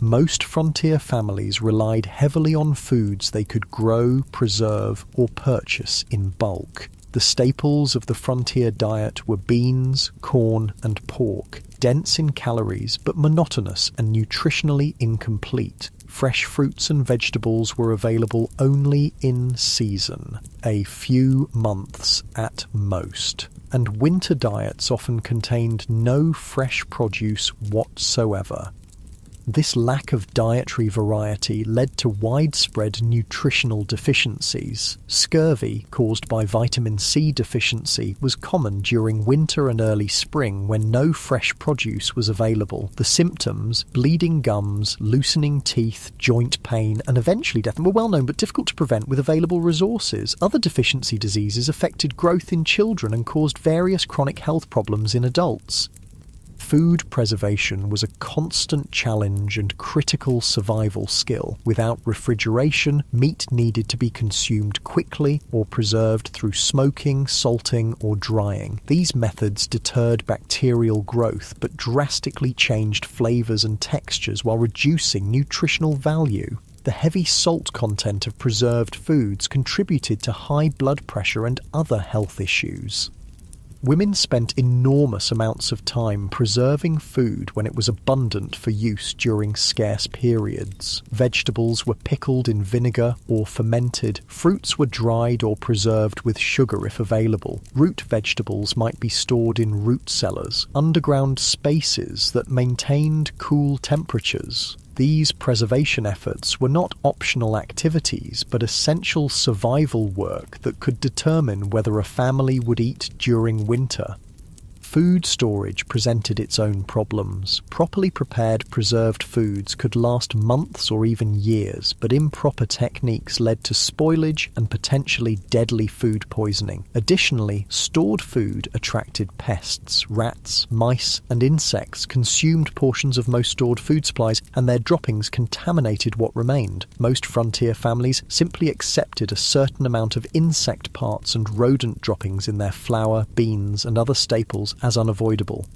Most frontier families relied heavily on foods they could grow, preserve, or purchase in bulk. The staples of the frontier diet were beans, corn, and pork, dense in calories but monotonous and nutritionally incomplete. Fresh fruits and vegetables were available only in season, a few months at most, and winter diets often contained no fresh produce whatsoever. This lack of dietary variety led to widespread nutritional deficiencies. Scurvy, caused by vitamin C deficiency, was common during winter and early spring when no fresh produce was available. The symptoms, bleeding gums, loosening teeth, joint pain, and eventually death, were well known but difficult to prevent with available resources. Other deficiency diseases affected growth in children and caused various chronic health problems in adults. Food preservation was a constant challenge and critical survival skill. Without refrigeration, meat needed to be consumed quickly or preserved through smoking, salting, or drying. These methods deterred bacterial growth but drastically changed flavors and textures while reducing nutritional value. The heavy salt content of preserved foods contributed to high blood pressure and other health issues. Women spent enormous amounts of time preserving food when it was abundant for use during scarce periods. Vegetables were pickled in vinegar or fermented. Fruits were dried or preserved with sugar if available. Root vegetables might be stored in root cellars, underground spaces that maintained cool temperatures. These preservation efforts were not optional activities, but essential survival work that could determine whether a family would eat during winter. Food storage presented its own problems. Properly prepared preserved foods could last months or even years, but improper techniques led to spoilage and potentially deadly food poisoning. Additionally, stored food attracted pests. Rats, mice, and insects consumed portions of most stored food supplies, and their droppings contaminated what remained. Most frontier families simply accepted a certain amount of insect parts and rodent droppings in their flour, beans, and other staples as unavoidable.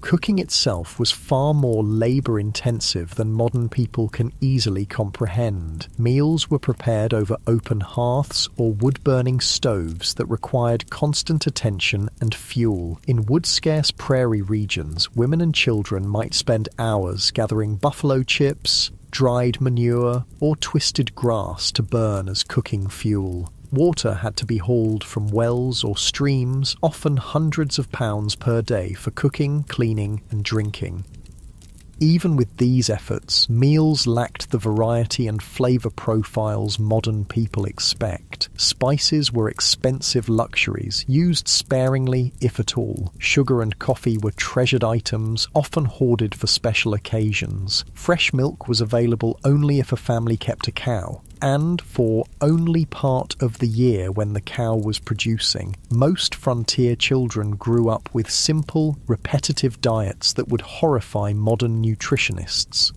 Cooking itself was far more labour-intensive than modern people can easily comprehend. Meals were prepared over open hearths or wood-burning stoves that required constant attention and fuel. In wood-scarce prairie regions, women and children might spend hours gathering buffalo chips, dried manure, or twisted grass to burn as cooking fuel. Water had to be hauled from wells or streams, often hundreds of pounds per day for cooking, cleaning, and drinking. Even with these efforts, meals lacked the variety and flavour profiles modern people expect. Spices were expensive luxuries, used sparingly if at all. Sugar and coffee were treasured items, often hoarded for special occasions. Fresh milk was available only if a family kept a cow, and for only part of the year when the cow was producing. Most frontier children grew up with simple, repetitive diets that would horrify modern nutritionists.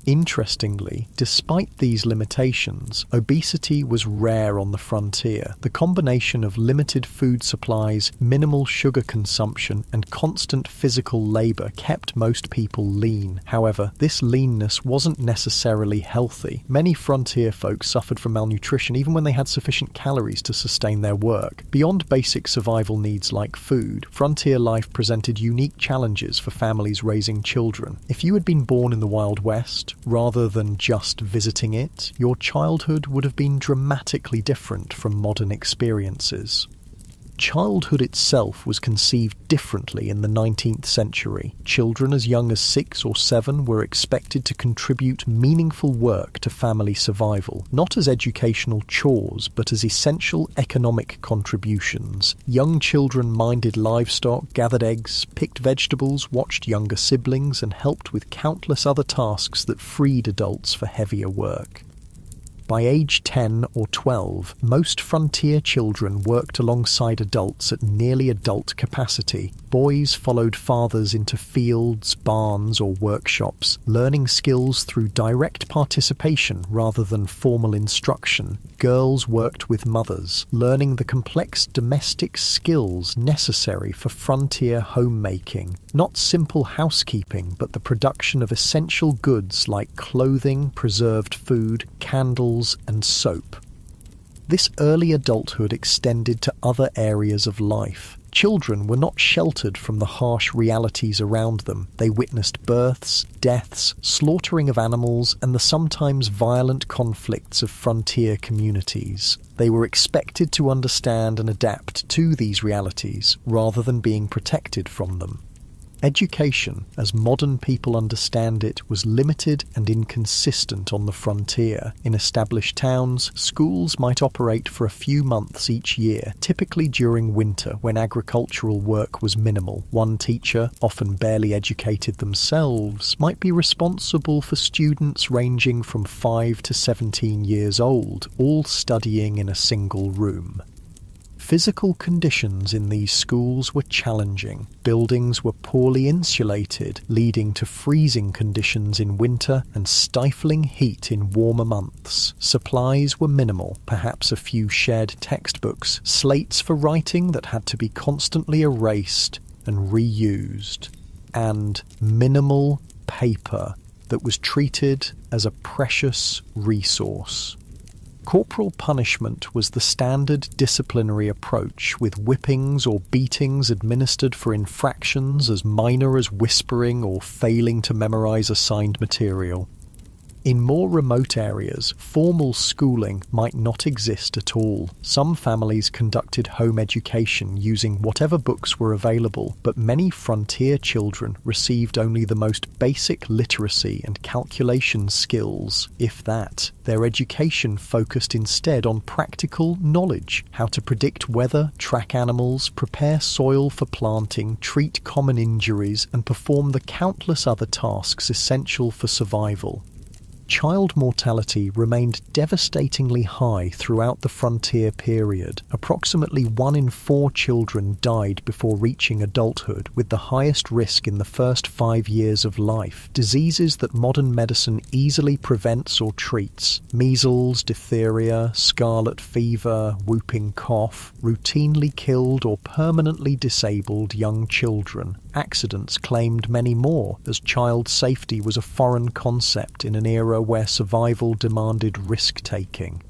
Interestingly, despite these limitations, obesity was rare on the frontier. The combination of limited food supplies, minimal sugar consumption, and constant physical labour kept most people lean. However, this leanness wasn't necessarily healthy. Many frontier folk suffered from malnutrition even when they had sufficient calories to sustain their work. Beyond basic survival needs like food, frontier life presented unique challenges for families raising children. If you had been born in the Wild West, rather than just visiting it, your childhood would have been dramatically different from modern experiences. Childhood itself was conceived differently in the 19th century. Children as young as 6 or 7 were expected to contribute meaningful work to family survival, not as educational chores, but as essential economic contributions. Young children minded livestock, gathered eggs, picked vegetables, watched younger siblings, and helped with countless other tasks that freed adults for heavier work. By age 10 or 12, most frontier children worked alongside adults at nearly adult capacity. Boys followed fathers into fields, barns, or workshops, learning skills through direct participation rather than formal instruction. Girls worked with mothers, learning the complex domestic skills necessary for frontier homemaking. Not simple housekeeping, but the production of essential goods like clothing, preserved food, candles, and soap. This early adulthood extended to other areas of life. Children were not sheltered from the harsh realities around them. They witnessed births, deaths, slaughtering of animals, and the sometimes violent conflicts of frontier communities. They were expected to understand and adapt to these realities, rather than being protected from them. Education, as modern people understand it, was limited and inconsistent on the frontier. In established towns, schools might operate for a few months each year, typically during winter when agricultural work was minimal. One teacher, often barely educated themselves, might be responsible for students ranging from 5 to 17 years old, all studying in a single room. Physical conditions in these schools were challenging. Buildings were poorly insulated, leading to freezing conditions in winter and stifling heat in warmer months. Supplies were minimal, perhaps a few shared textbooks, slates for writing that had to be constantly erased and reused, and minimal paper that was treated as a precious resource. Corporal punishment was the standard disciplinary approach, with whippings or beatings administered for infractions as minor as whispering or failing to memorize assigned material. In more remote areas, formal schooling might not exist at all. Some families conducted home education using whatever books were available, but many frontier children received only the most basic literacy and calculation skills, if that. Their education focused instead on practical knowledge, how to predict weather, track animals, prepare soil for planting, treat common injuries, and perform the countless other tasks essential for survival. Child mortality remained devastatingly high throughout the frontier period. Approximately 1 in 4 children died before reaching adulthood, with the highest risk in the first 5 years of life. Diseases that modern medicine easily prevents or treats, measles, diphtheria, scarlet fever, whooping cough, routinely killed or permanently disabled young children. Accidents claimed many more, as child safety was a foreign concept in an era where survival demanded risk-taking.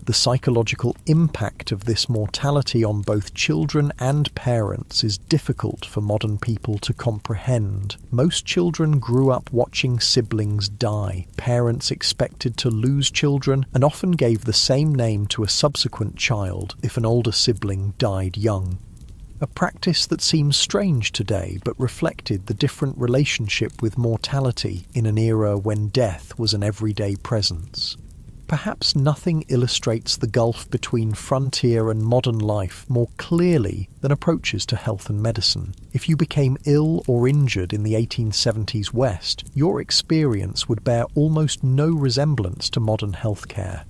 The psychological impact of this mortality on both children and parents is difficult for modern people to comprehend. Most children grew up watching siblings die. Parents expected to lose children and often gave the same name to a subsequent child if an older sibling died young. A practice that seems strange today, but reflected the different relationship with mortality in an era when death was an everyday presence. Perhaps nothing illustrates the gulf between frontier and modern life more clearly than approaches to health and medicine. If you became ill or injured in the 1870s West, your experience would bear almost no resemblance to modern healthcare.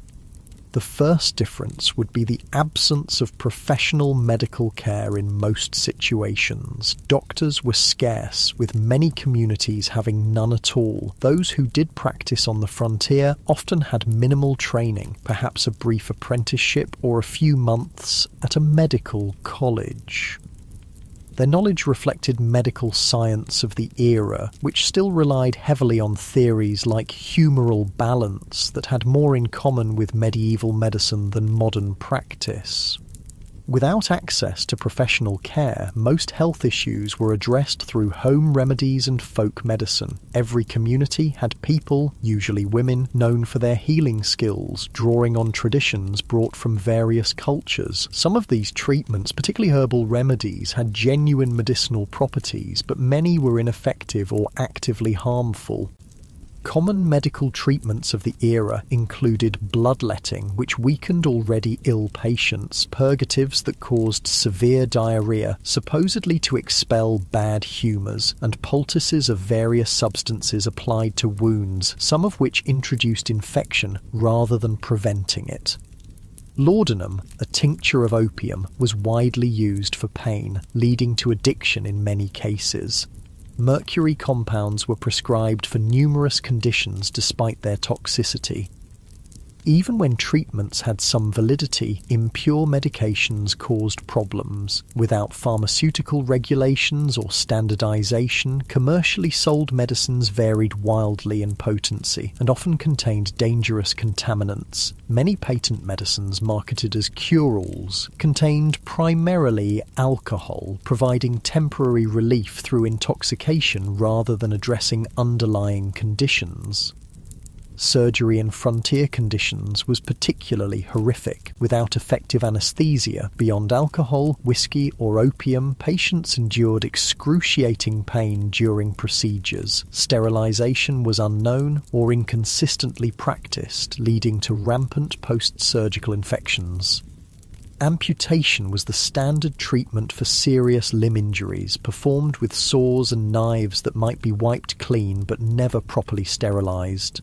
The first difference would be the absence of professional medical care in most situations. Doctors were scarce, with many communities having none at all. Those who did practice on the frontier often had minimal training, perhaps a brief apprenticeship or a few months at a medical college. Their knowledge reflected medical science of the era, which still relied heavily on theories like humoral balance that had more in common with medieval medicine than modern practice. Without access to professional care, most health issues were addressed through home remedies and folk medicine. Every community had people, usually women, known for their healing skills, drawing on traditions brought from various cultures. Some of these treatments, particularly herbal remedies, had genuine medicinal properties, but many were ineffective or actively harmful. Common medical treatments of the era included bloodletting, which weakened already ill patients, purgatives that caused severe diarrhea, supposedly to expel bad humours, and poultices of various substances applied to wounds, some of which introduced infection rather than preventing it. Laudanum, a tincture of opium, was widely used for pain, leading to addiction in many cases. Mercury compounds were prescribed for numerous conditions despite their toxicity. Even when treatments had some validity, impure medications caused problems. Without pharmaceutical regulations or standardization, commercially sold medicines varied wildly in potency and often contained dangerous contaminants. Many patent medicines marketed as cure-alls contained primarily alcohol, providing temporary relief through intoxication rather than addressing underlying conditions. Surgery in frontier conditions was particularly horrific. Without effective anesthesia, beyond alcohol, whiskey, or opium, patients endured excruciating pain during procedures. Sterilization was unknown or inconsistently practiced, leading to rampant post-surgical infections. Amputation was the standard treatment for serious limb injuries, performed with saws and knives that might be wiped clean but never properly sterilized.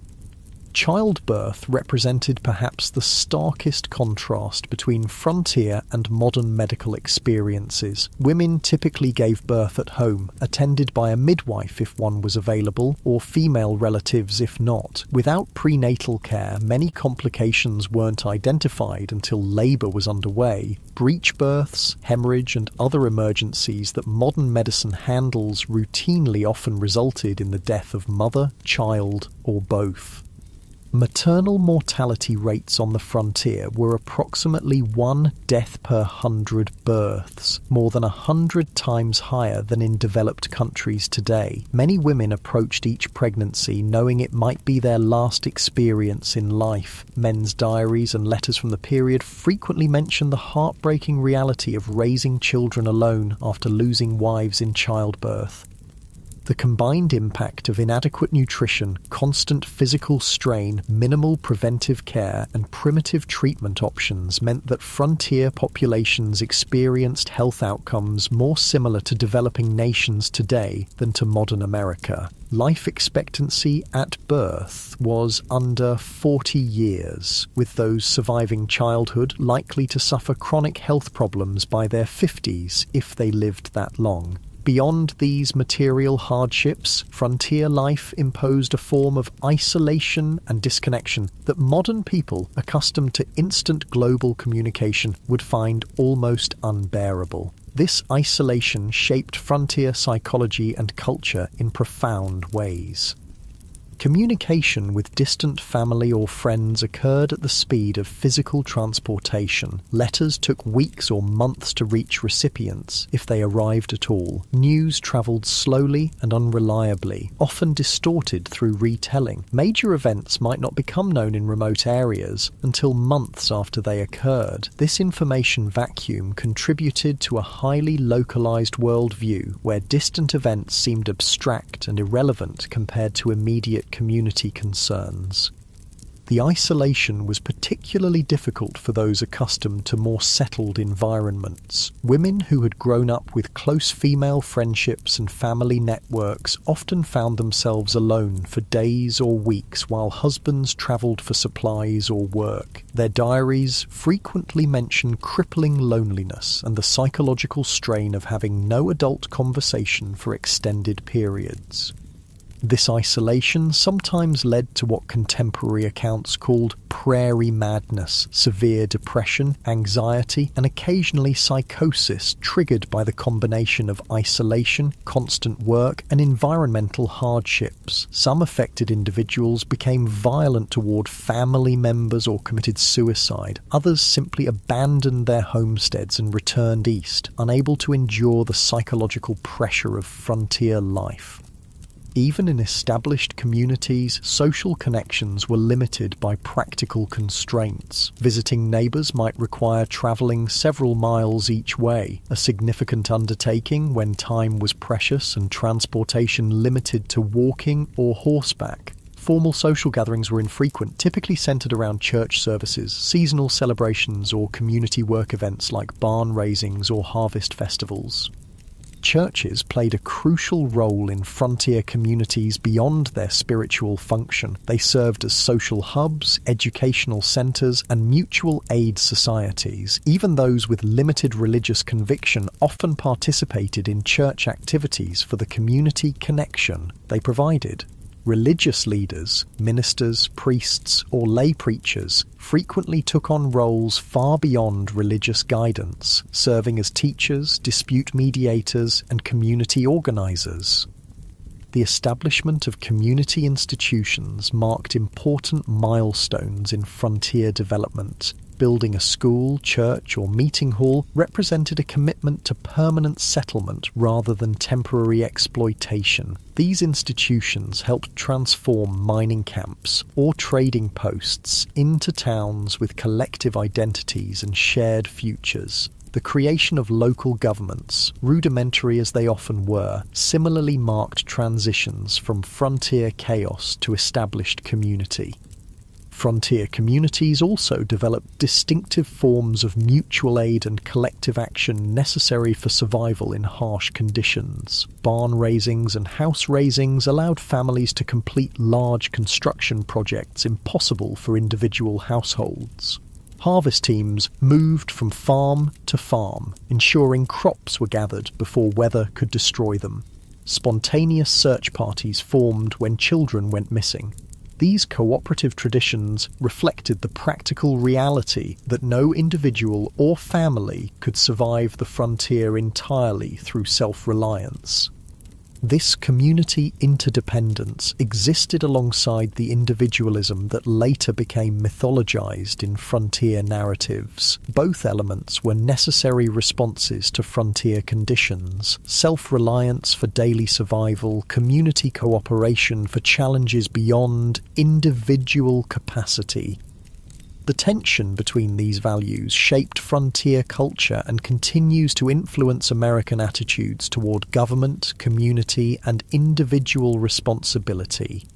Childbirth represented perhaps the starkest contrast between frontier and modern medical experiences. Women typically gave birth at home, attended by a midwife if one was available, or female relatives if not. Without prenatal care, many complications weren't identified until labour was underway. Breech births, hemorrhage, and other emergencies that modern medicine handles routinely often resulted in the death of mother, child, or both. Maternal mortality rates on the frontier were approximately 1 death per 100 births, more than 100 times higher than in developed countries today. Many women approached each pregnancy knowing it might be their last experience in life. Men's diaries and letters from the period frequently mention the heartbreaking reality of raising children alone after losing wives in childbirth. The combined impact of inadequate nutrition, constant physical strain, minimal preventive care, and primitive treatment options meant that frontier populations experienced health outcomes more similar to developing nations today than to modern America. Life expectancy at birth was under 40 years, with those surviving childhood likely to suffer chronic health problems by their 50s if they lived that long. Beyond these material hardships, frontier life imposed a form of isolation and disconnection that modern people, accustomed to instant global communication, would find almost unbearable. This isolation shaped frontier psychology and culture in profound ways. Communication with distant family or friends occurred at the speed of physical transportation. Letters took weeks or months to reach recipients, if they arrived at all. News travelled slowly and unreliably, often distorted through retelling. Major events might not become known in remote areas until months after they occurred. This information vacuum contributed to a highly localised worldview where distant events seemed abstract and irrelevant compared to immediate community concerns. The isolation was particularly difficult for those accustomed to more settled environments. Women who had grown up with close female friendships and family networks often found themselves alone for days or weeks while husbands travelled for supplies or work. Their diaries frequently mention crippling loneliness and the psychological strain of having no adult conversation for extended periods. This isolation sometimes led to what contemporary accounts called prairie madness, severe depression, anxiety, and occasionally psychosis triggered by the combination of isolation, constant work, and environmental hardships. Some affected individuals became violent toward family members or committed suicide. Others simply abandoned their homesteads and returned east, unable to endure the psychological pressure of frontier life. Even in established communities, social connections were limited by practical constraints. Visiting neighbours might require travelling several miles each way, a significant undertaking when time was precious and transportation limited to walking or horseback. Formal social gatherings were infrequent, typically centred around church services, seasonal celebrations, or community work events like barn raisings or harvest festivals. Churches played a crucial role in frontier communities beyond their spiritual function. They served as social hubs, educational centres, and mutual aid societies. Even those with limited religious conviction often participated in church activities for the community connection they provided. Religious leaders, ministers, priests, or lay preachers frequently took on roles far beyond religious guidance, serving as teachers, dispute mediators, and community organisers. The establishment of community institutions marked important milestones in frontier development. Building a school, church, or meeting hall represented a commitment to permanent settlement rather than temporary exploitation. These institutions helped transform mining camps or trading posts into towns with collective identities and shared futures. The creation of local governments, rudimentary as they often were, similarly marked transitions from frontier chaos to established community. Frontier communities also developed distinctive forms of mutual aid and collective action necessary for survival in harsh conditions. Barn raisings and house raisings allowed families to complete large construction projects impossible for individual households. Harvest teams moved from farm to farm, ensuring crops were gathered before weather could destroy them. Spontaneous search parties formed when children went missing. These cooperative traditions reflected the practical reality that no individual or family could survive the frontier entirely through self-reliance. This community interdependence existed alongside the individualism that later became mythologized in frontier narratives. Both elements were necessary responses to frontier conditions: self-reliance for daily survival, community cooperation for challenges beyond individual capacity. The tension between these values shaped frontier culture and continues to influence American attitudes toward government, community, and individual responsibility.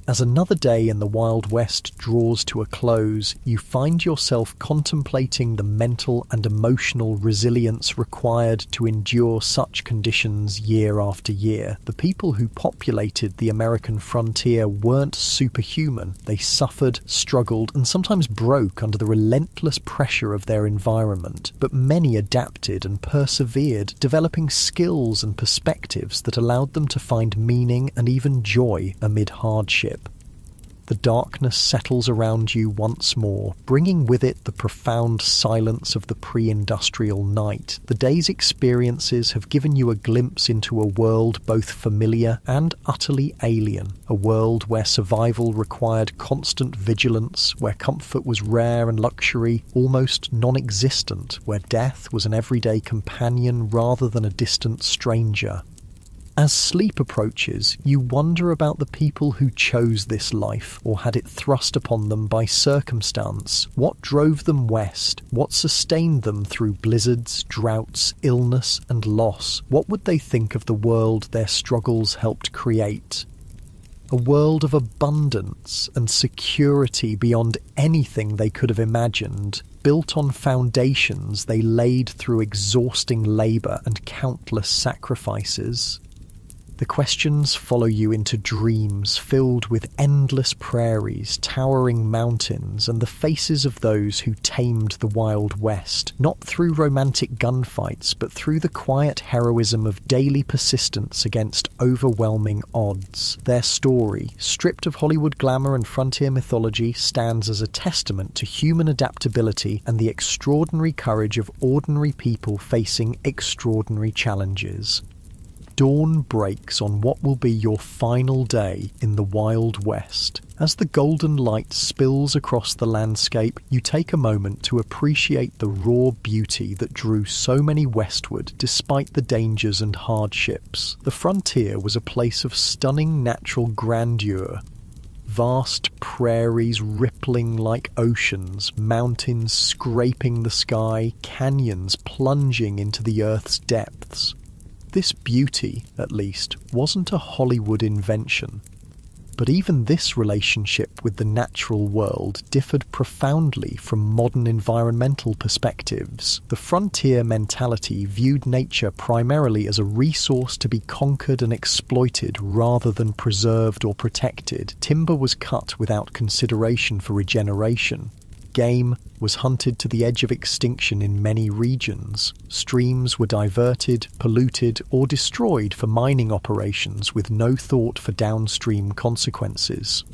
As another day in the Wild West draws to a close, you find yourself contemplating the mental and emotional resilience required to endure such conditions year after year. The people who populated the American frontier weren't superhuman. They suffered, struggled, and sometimes broke under the relentless pressure of their environment. But many adapted and persevered, developing skills and perspectives that allowed them to find meaning and even joy amid hardship. The darkness settles around you once more, bringing with it the profound silence of the pre-industrial night. The day's experiences have given you a glimpse into a world both familiar and utterly alien, a world where survival required constant vigilance, where comfort was rare and luxury almost non-existent, where death was an everyday companion rather than a distant stranger. As sleep approaches, you wonder about the people who chose this life or had it thrust upon them by circumstance. What drove them west? What sustained them through blizzards, droughts, illness, and loss? What would they think of the world their struggles helped create? A world of abundance and security beyond anything they could have imagined, built on foundations they laid through exhausting labour and countless sacrifices. The questions follow you into dreams filled with endless prairies, towering mountains, and the faces of those who tamed the Wild West, not through romantic gunfights, but through the quiet heroism of daily persistence against overwhelming odds. Their story, stripped of Hollywood glamour and frontier mythology, stands as a testament to human adaptability and the extraordinary courage of ordinary people facing extraordinary challenges. Dawn breaks on what will be your final day in the Wild West. As the golden light spills across the landscape, you take a moment to appreciate the raw beauty that drew so many westward despite the dangers and hardships. The frontier was a place of stunning natural grandeur. Vast prairies rippling like oceans, mountains scraping the sky, canyons plunging into the earth's depths. This beauty, at least, wasn't a Hollywood invention. But even this relationship with the natural world differed profoundly from modern environmental perspectives. The frontier mentality viewed nature primarily as a resource to be conquered and exploited rather than preserved or protected. Timber was cut without consideration for regeneration. Game was hunted to the edge of extinction in many regions. Streams were diverted, polluted, or destroyed for mining operations with no thought for downstream consequences.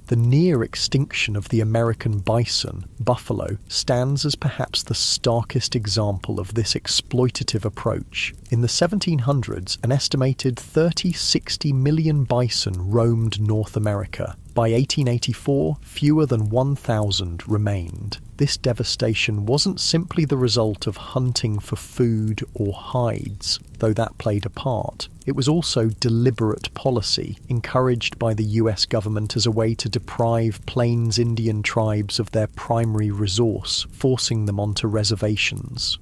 The near extinction of the American bison, buffalo, stands as perhaps the starkest example of this exploitative approach. In the 1700s, an estimated 30-60 million bison roamed North America. By 1884, fewer than 1,000 remained. This devastation wasn't simply the result of hunting for food or hides, though that played a part. It was also deliberate policy, encouraged by the US government as a way to deprive Plains Indian tribes of their primary resource, forcing them onto reservations.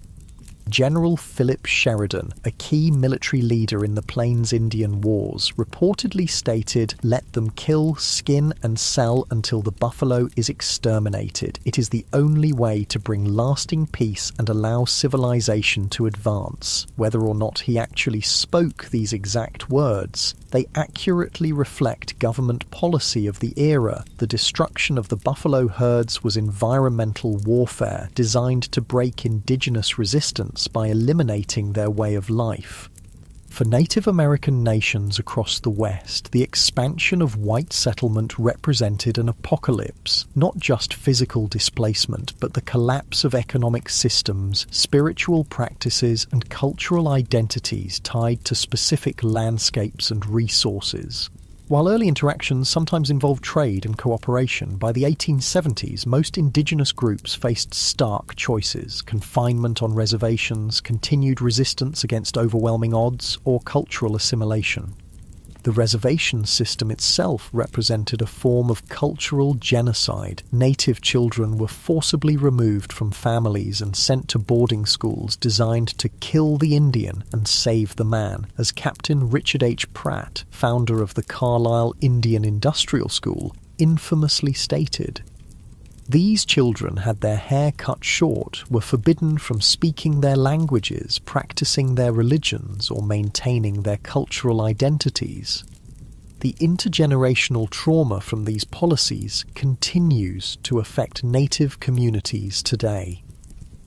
General Philip Sheridan, a key military leader in the Plains Indian Wars, reportedly stated, "Let them kill, skin, and sell until the buffalo is exterminated. It is the only way to bring lasting peace and allow civilization to advance." Whether or not he actually spoke these exact words, they accurately reflect government policy of the era. The destruction of the buffalo herds was environmental warfare designed to break indigenous resistance by eliminating their way of life. For Native American nations across the West, the expansion of white settlement represented an apocalypse, not just physical displacement, but the collapse of economic systems, spiritual practices, and cultural identities tied to specific landscapes and resources. While early interactions sometimes involved trade and cooperation, by the 1870s most indigenous groups faced stark choices: confinement on reservations, continued resistance against overwhelming odds, or cultural assimilation. The reservation system itself represented a form of cultural genocide. Native children were forcibly removed from families and sent to boarding schools designed to kill the Indian and save the man, as Captain Richard H. Pratt, founder of the Carlisle Indian Industrial School, infamously stated. These children had their hair cut short, were forbidden from speaking their languages, practicing their religions, or maintaining their cultural identities. The intergenerational trauma from these policies continues to affect Native communities today.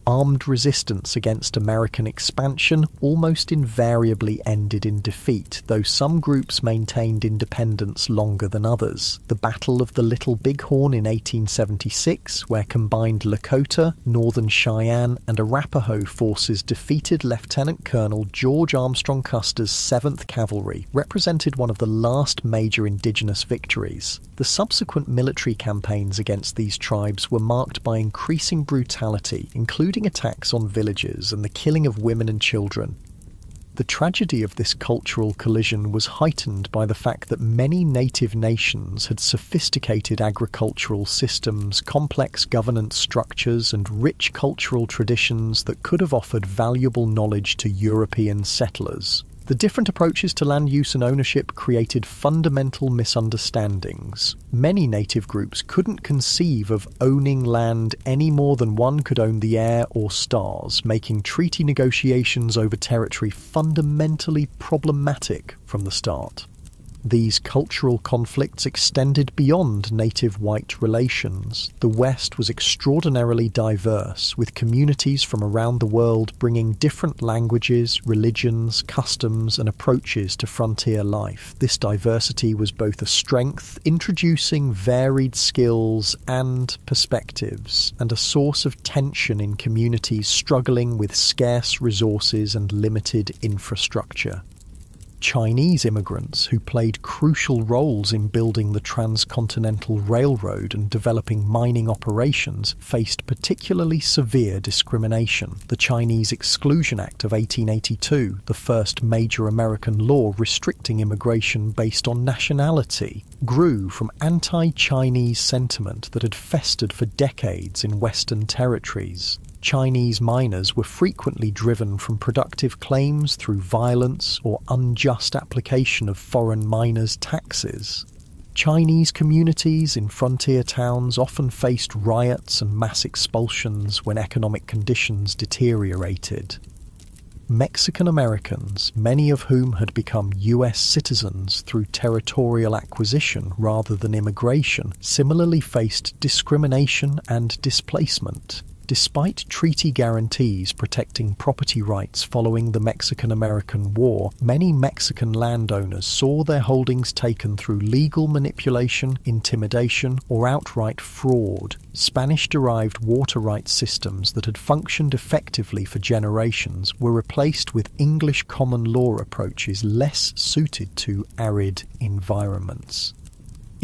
Armed resistance against American expansion almost invariably ended in defeat, though some groups maintained independence longer than others. The Battle of the Little Bighorn in 1876, where combined Lakota, Northern Cheyenne, and Arapaho forces defeated Lieutenant Colonel George Armstrong Custer's 7th Cavalry, represented one of the last major indigenous victories. The subsequent military campaigns against these tribes were marked by increasing brutality, including attacks on villages and the killing of women and children. The tragedy of this cultural collision was heightened by the fact that many native nations had sophisticated agricultural systems, complex governance structures, and rich cultural traditions that could have offered valuable knowledge to European settlers. The different approaches to land use and ownership created fundamental misunderstandings. Many native groups couldn't conceive of owning land any more than one could own the air or stars, making treaty negotiations over territory fundamentally problematic from the start. These cultural conflicts extended beyond native white relations. The West was extraordinarily diverse, with communities from around the world bringing different languages, religions, customs, and approaches to frontier life. This diversity was both a strength, introducing varied skills and perspectives, and a source of tension in communities struggling with scarce resources and limited infrastructure. Chinese immigrants, who played crucial roles in building the Transcontinental Railroad and developing mining operations, faced particularly severe discrimination. The Chinese Exclusion Act of 1882, the first major American law restricting immigration based on nationality, grew from anti-Chinese sentiment that had festered for decades in Western territories. Chinese miners were frequently driven from productive claims through violence or unjust application of foreign miners' taxes. Chinese communities in frontier towns often faced riots and mass expulsions when economic conditions deteriorated. Mexican Americans, many of whom had become US citizens through territorial acquisition rather than immigration, similarly faced discrimination and displacement. Despite treaty guarantees protecting property rights following the Mexican-American War, many Mexican landowners saw their holdings taken through legal manipulation, intimidation, or outright fraud. Spanish-derived water rights systems that had functioned effectively for generations were replaced with English common law approaches less suited to arid environments.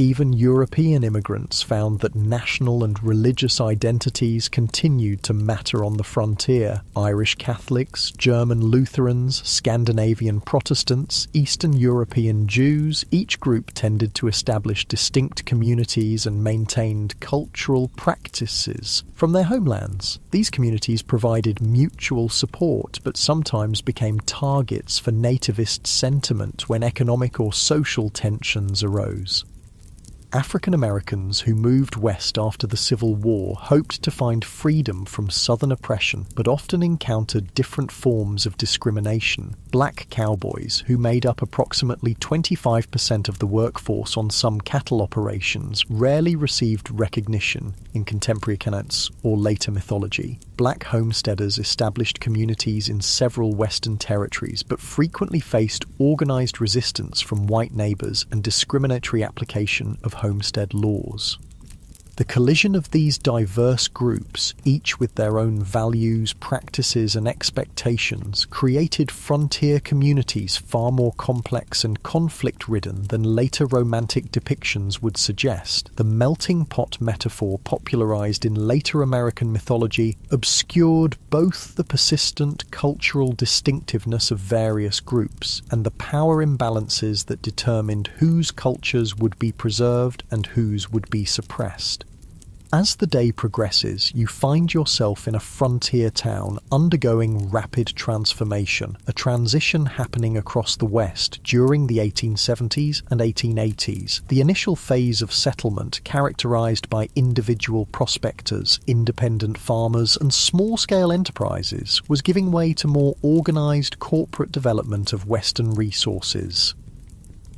Even European immigrants found that national and religious identities continued to matter on the frontier. Irish Catholics, German Lutherans, Scandinavian Protestants, Eastern European Jews, each group tended to establish distinct communities and maintained cultural practices from their homelands. These communities provided mutual support, but sometimes became targets for nativist sentiment when economic or social tensions arose. African Americans who moved west after the Civil War hoped to find freedom from Southern oppression, but often encountered different forms of discrimination. Black cowboys, who made up approximately 25% of the workforce on some cattle operations, rarely received recognition in contemporary accounts or later mythology. Black homesteaders established communities in several Western territories, but frequently faced organized resistance from white neighbors and discriminatory application of homestead laws. The collision of these diverse groups, each with their own values, practices, and expectations, created frontier communities far more complex and conflict-ridden than later romantic depictions would suggest. The melting pot metaphor popularized in later American mythology obscured both the persistent cultural distinctiveness of various groups and the power imbalances that determined whose cultures would be preserved and whose would be suppressed. As the day progresses, you find yourself in a frontier town undergoing rapid transformation, a transition happening across the West during the 1870s and 1880s. The initial phase of settlement, characterized by individual prospectors, independent farmers, and small-scale enterprises, was giving way to more organized corporate development of Western resources.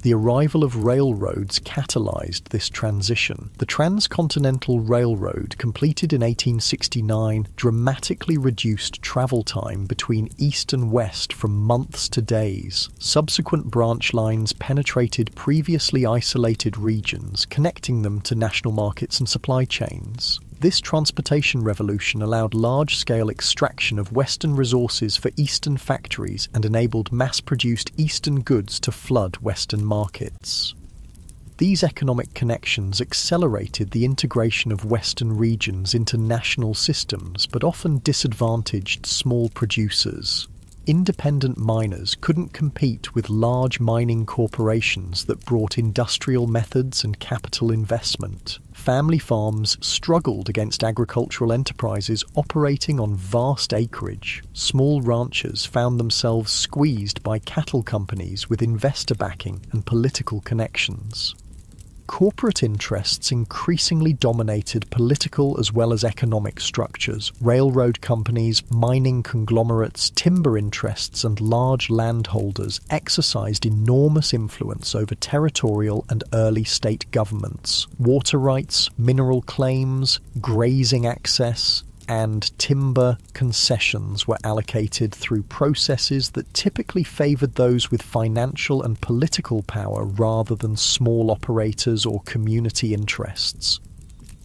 The arrival of railroads catalyzed this transition. The Transcontinental Railroad, completed in 1869, dramatically reduced travel time between east and west from months to days. Subsequent branch lines penetrated previously isolated regions, connecting them to national markets and supply chains. This transportation revolution allowed large-scale extraction of Western resources for Eastern factories and enabled mass-produced Eastern goods to flood Western markets. These economic connections accelerated the integration of Western regions into national systems, but often disadvantaged small producers. independent miners couldn't compete with large mining corporations that brought industrial methods and capital investment. Family farms struggled against agricultural enterprises operating on vast acreage. Small ranchers found themselves squeezed by cattle companies with investor backing and political connections. Corporate interests increasingly dominated political as well as economic structures. Railroad companies, mining conglomerates, timber interests, and large landholders exercised enormous influence over territorial and early state governments. Water rights, mineral claims, grazing access, and timber concessions were allocated through processes that typically favoured those with financial and political power rather than small operators or community interests.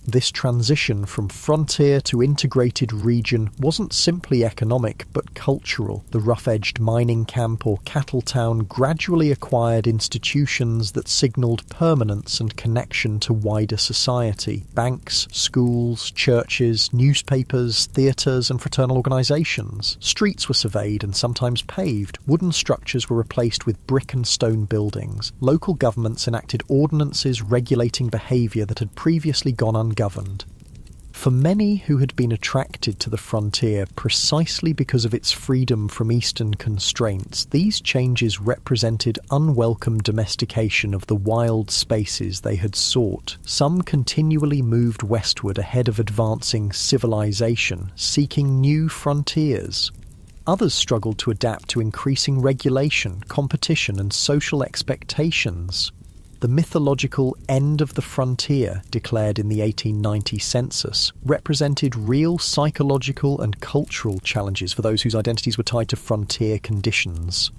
This transition from frontier to integrated region wasn't simply economic but cultural. The rough-edged mining camp or cattle town gradually acquired institutions that signalled permanence and connection to wider society. Banks, schools, churches, newspapers, theatres and fraternal organisations. Streets were surveyed and sometimes paved. Wooden structures were replaced with brick and stone buildings. Local governments enacted ordinances regulating behaviour that had previously gone ungoverned. For many who had been attracted to the frontier precisely because of its freedom from Eastern constraints, these changes represented unwelcome domestication of the wild spaces they had sought. Some continually moved westward ahead of advancing civilization, seeking new frontiers. Others struggled to adapt to increasing regulation, competition, and social expectations. The mythological end of the frontier, declared in the 1890 census, represented real psychological and cultural challenges for those whose identities were tied to frontier conditions.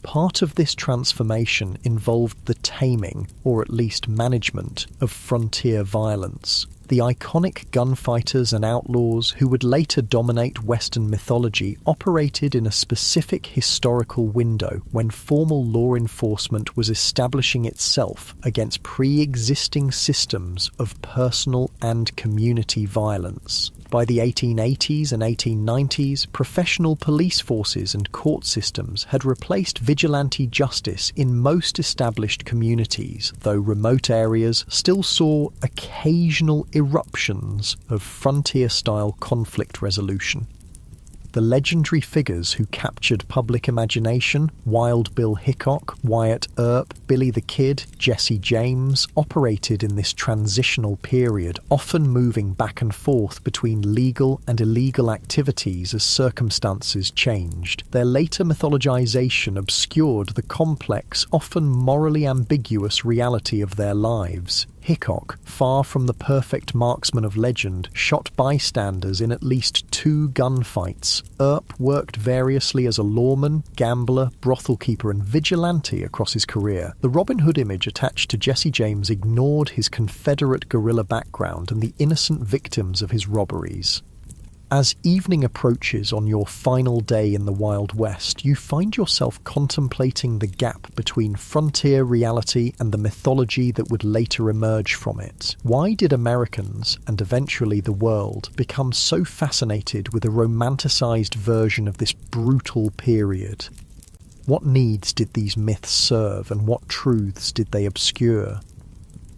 Part of this transformation involved the taming, or at least management, of frontier violence. The iconic gunfighters and outlaws who would later dominate Western mythology operated in a specific historical window when formal law enforcement was establishing itself against pre-existing systems of personal and community violence. By the 1880s and 1890s, professional police forces and court systems had replaced vigilante justice in most established communities, though remote areas still saw occasional eruptions of frontier-style conflict resolution. The legendary figures who captured public imagination, Wild Bill Hickok, Wyatt Earp, Billy the Kid, Jesse James, operated in this transitional period, often moving back and forth between legal and illegal activities as circumstances changed. Their later mythologization obscured the complex, often morally ambiguous reality of their lives. Hickok, far from the perfect marksman of legend, shot bystanders in at least 2 gunfights. Earp worked variously as a lawman, gambler, brothel keeper and vigilante across his career. The Robin Hood image attached to Jesse James ignored his Confederate guerrilla background and the innocent victims of his robberies. As evening approaches on your final day in the Wild West, you find yourself contemplating the gap between frontier reality and the mythology that would later emerge from it. Why did Americans, and eventually the world, become so fascinated with a romanticized version of this brutal period? What needs did these myths serve, and what truths did they obscure?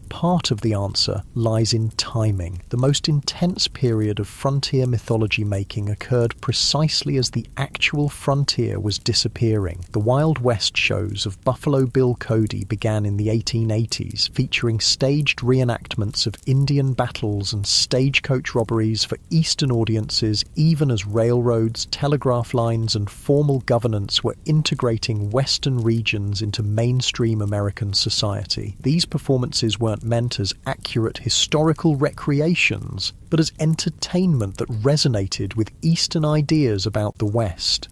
Part of the answer lies in timing. The most intense period of frontier mythology making occurred precisely as the actual frontier was disappearing. The Wild West shows of Buffalo Bill Cody began in the 1880s, featuring staged reenactments of Indian battles and stagecoach robberies for Eastern audiences, even as railroads, telegraph lines, and formal governance were integrating Western regions into mainstream American society. These performances weren't meant as accurate historical recreations, but as entertainment that resonated with Eastern ideas about the West.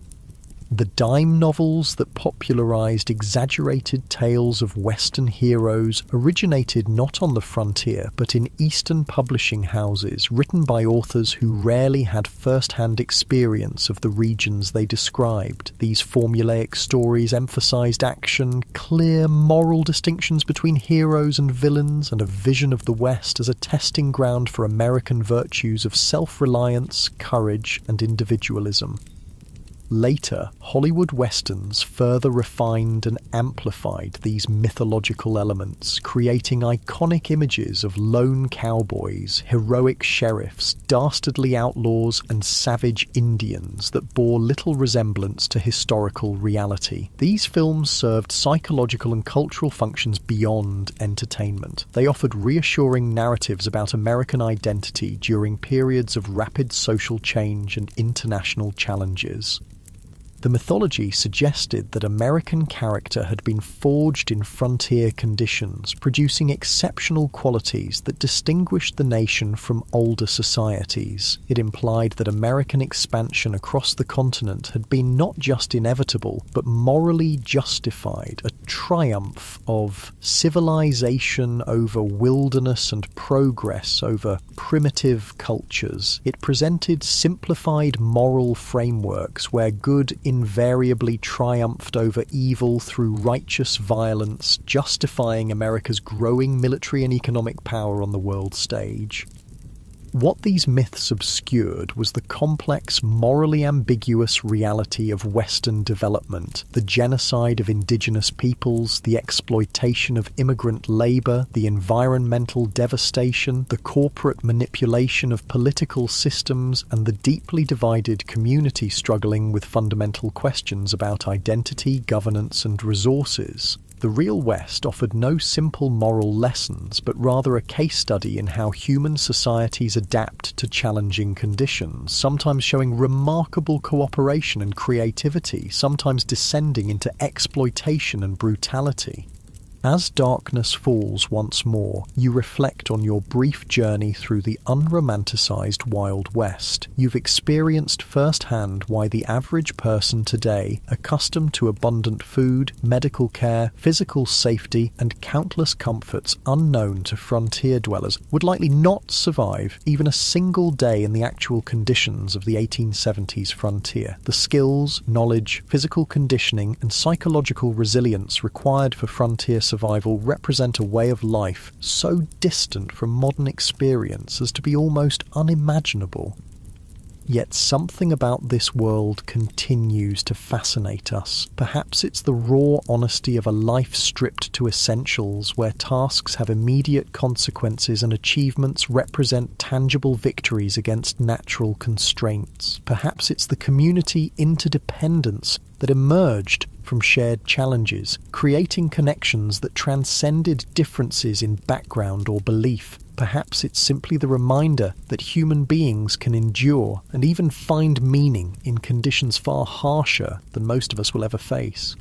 The dime novels that popularized exaggerated tales of Western heroes originated not on the frontier, but in Eastern publishing houses, written by authors who rarely had first-hand experience of the regions they described. These formulaic stories emphasized action, clear moral distinctions between heroes and villains, and a vision of the West as a testing ground for American virtues of self-reliance, courage, and individualism. Later, Hollywood westerns further refined and amplified these mythological elements, creating iconic images of lone cowboys, heroic sheriffs, dastardly outlaws, and savage Indians that bore little resemblance to historical reality. These films served psychological and cultural functions beyond entertainment. They offered reassuring narratives about American identity during periods of rapid social change and international challenges. The mythology suggested that American character had been forged in frontier conditions, producing exceptional qualities that distinguished the nation from older societies. It implied that American expansion across the continent had been not just inevitable, but morally justified, a triumph of civilization over wilderness and progress over primitive cultures. It presented simplified moral frameworks where good invariably triumphed over evil through righteous violence, justifying America's growing military and economic power on the world stage. What these myths obscured was the complex, morally ambiguous reality of Western development, the genocide of indigenous peoples, the exploitation of immigrant labor, the environmental devastation, the corporate manipulation of political systems, and the deeply divided community struggling with fundamental questions about identity, governance, and resources. The real West offered no simple moral lessons, but rather a case study in how human societies adapt to challenging conditions, sometimes showing remarkable cooperation and creativity, sometimes descending into exploitation and brutality. As darkness falls once more, you reflect on your brief journey through the unromanticized Wild West. You've experienced firsthand why the average person today, accustomed to abundant food, medical care, physical safety, and countless comforts unknown to frontier dwellers, would likely not survive even a single day in the actual conditions of the 1870s frontier. The skills, knowledge, physical conditioning, and psychological resilience required for frontier survival represent a way of life so distant from modern experience as to be almost unimaginable. Yet something about this world continues to fascinate us. Perhaps it's the raw honesty of a life stripped to essentials, where tasks have immediate consequences and achievements represent tangible victories against natural constraints. Perhaps it's the community interdependence that emerged from shared challenges, creating connections that transcended differences in background or belief. Perhaps it's simply the reminder that human beings can endure and even find meaning in conditions far harsher than most of us will ever face.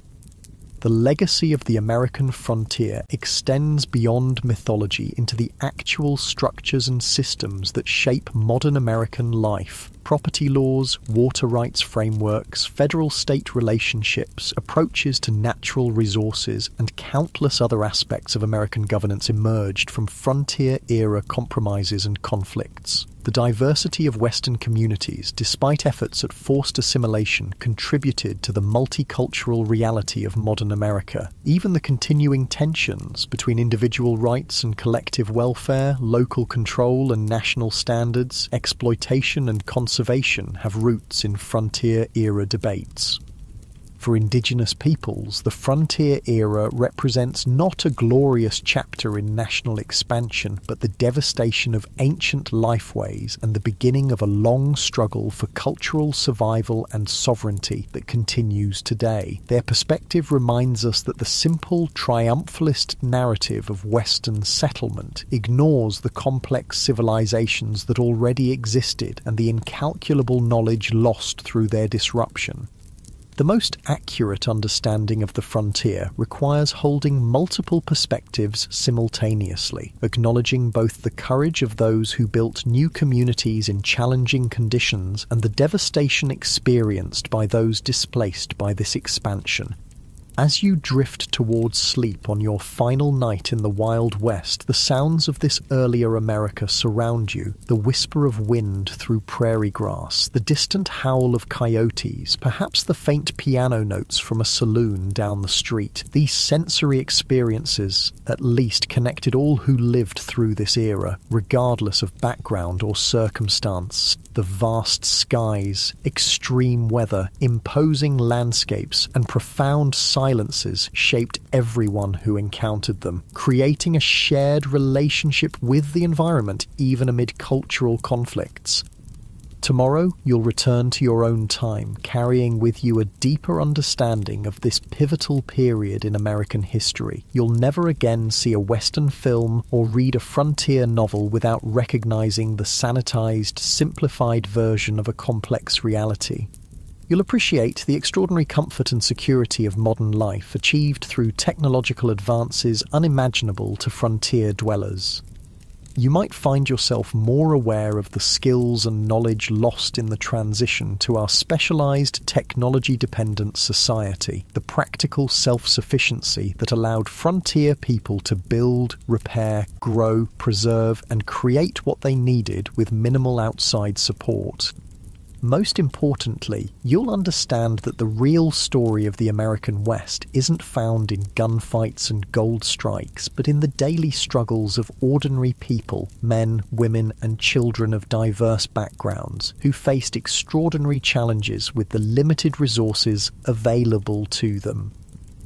The legacy of the American frontier extends beyond mythology into the actual structures and systems that shape modern American life. Property laws, water rights frameworks, federal-state relationships, approaches to natural resources, and countless other aspects of American governance emerged from frontier-era compromises and conflicts. The diversity of Western communities, despite efforts at forced assimilation, contributed to the multicultural reality of modern America. Even the continuing tensions between individual rights and collective welfare, local control and national standards, exploitation and conservation have roots in frontier-era debates. For indigenous peoples, the frontier era represents not a glorious chapter in national expansion, but the devastation of ancient lifeways and the beginning of a long struggle for cultural survival and sovereignty that continues today. Their perspective reminds us that the simple triumphalist narrative of Western settlement ignores the complex civilizations that already existed and the incalculable knowledge lost through their disruption. The most accurate understanding of the frontier requires holding multiple perspectives simultaneously, acknowledging both the courage of those who built new communities in challenging conditions and the devastation experienced by those displaced by this expansion. As you drift towards sleep on your final night in the Wild West, the sounds of this earlier America surround you, the whisper of wind through prairie grass, the distant howl of coyotes, perhaps the faint piano notes from a saloon down the street. These sensory experiences, at least, connected all who lived through this era, regardless of background or circumstance. the vast skies, extreme weather, imposing landscapes, and profound silences shaped everyone who encountered them, creating a shared relationship with the environment even amid cultural conflicts. Tomorrow, you'll return to your own time, carrying with you a deeper understanding of this pivotal period in American history. You'll never again see a Western film or read a frontier novel without recognizing the sanitized, simplified version of a complex reality. You'll appreciate the extraordinary comfort and security of modern life achieved through technological advances unimaginable to frontier dwellers. You might find yourself more aware of the skills and knowledge lost in the transition to our specialized, technology-dependent society, the practical self-sufficiency that allowed frontier people to build, repair, grow, preserve, and create what they needed with minimal outside support. Most importantly, you'll understand that the real story of the American West isn't found in gunfights and gold strikes, but in the daily struggles of ordinary people, men, women, and children of diverse backgrounds, who faced extraordinary challenges with the limited resources available to them.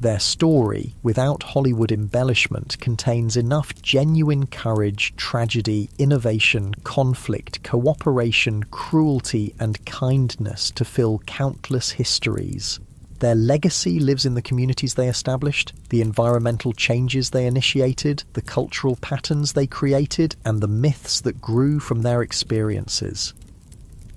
Their story, without Hollywood embellishment, contains enough genuine courage, tragedy, innovation, conflict, cooperation, cruelty, and kindness to fill countless histories. Their legacy lives in the communities they established, the environmental changes they initiated, the cultural patterns they created, and the myths that grew from their experiences.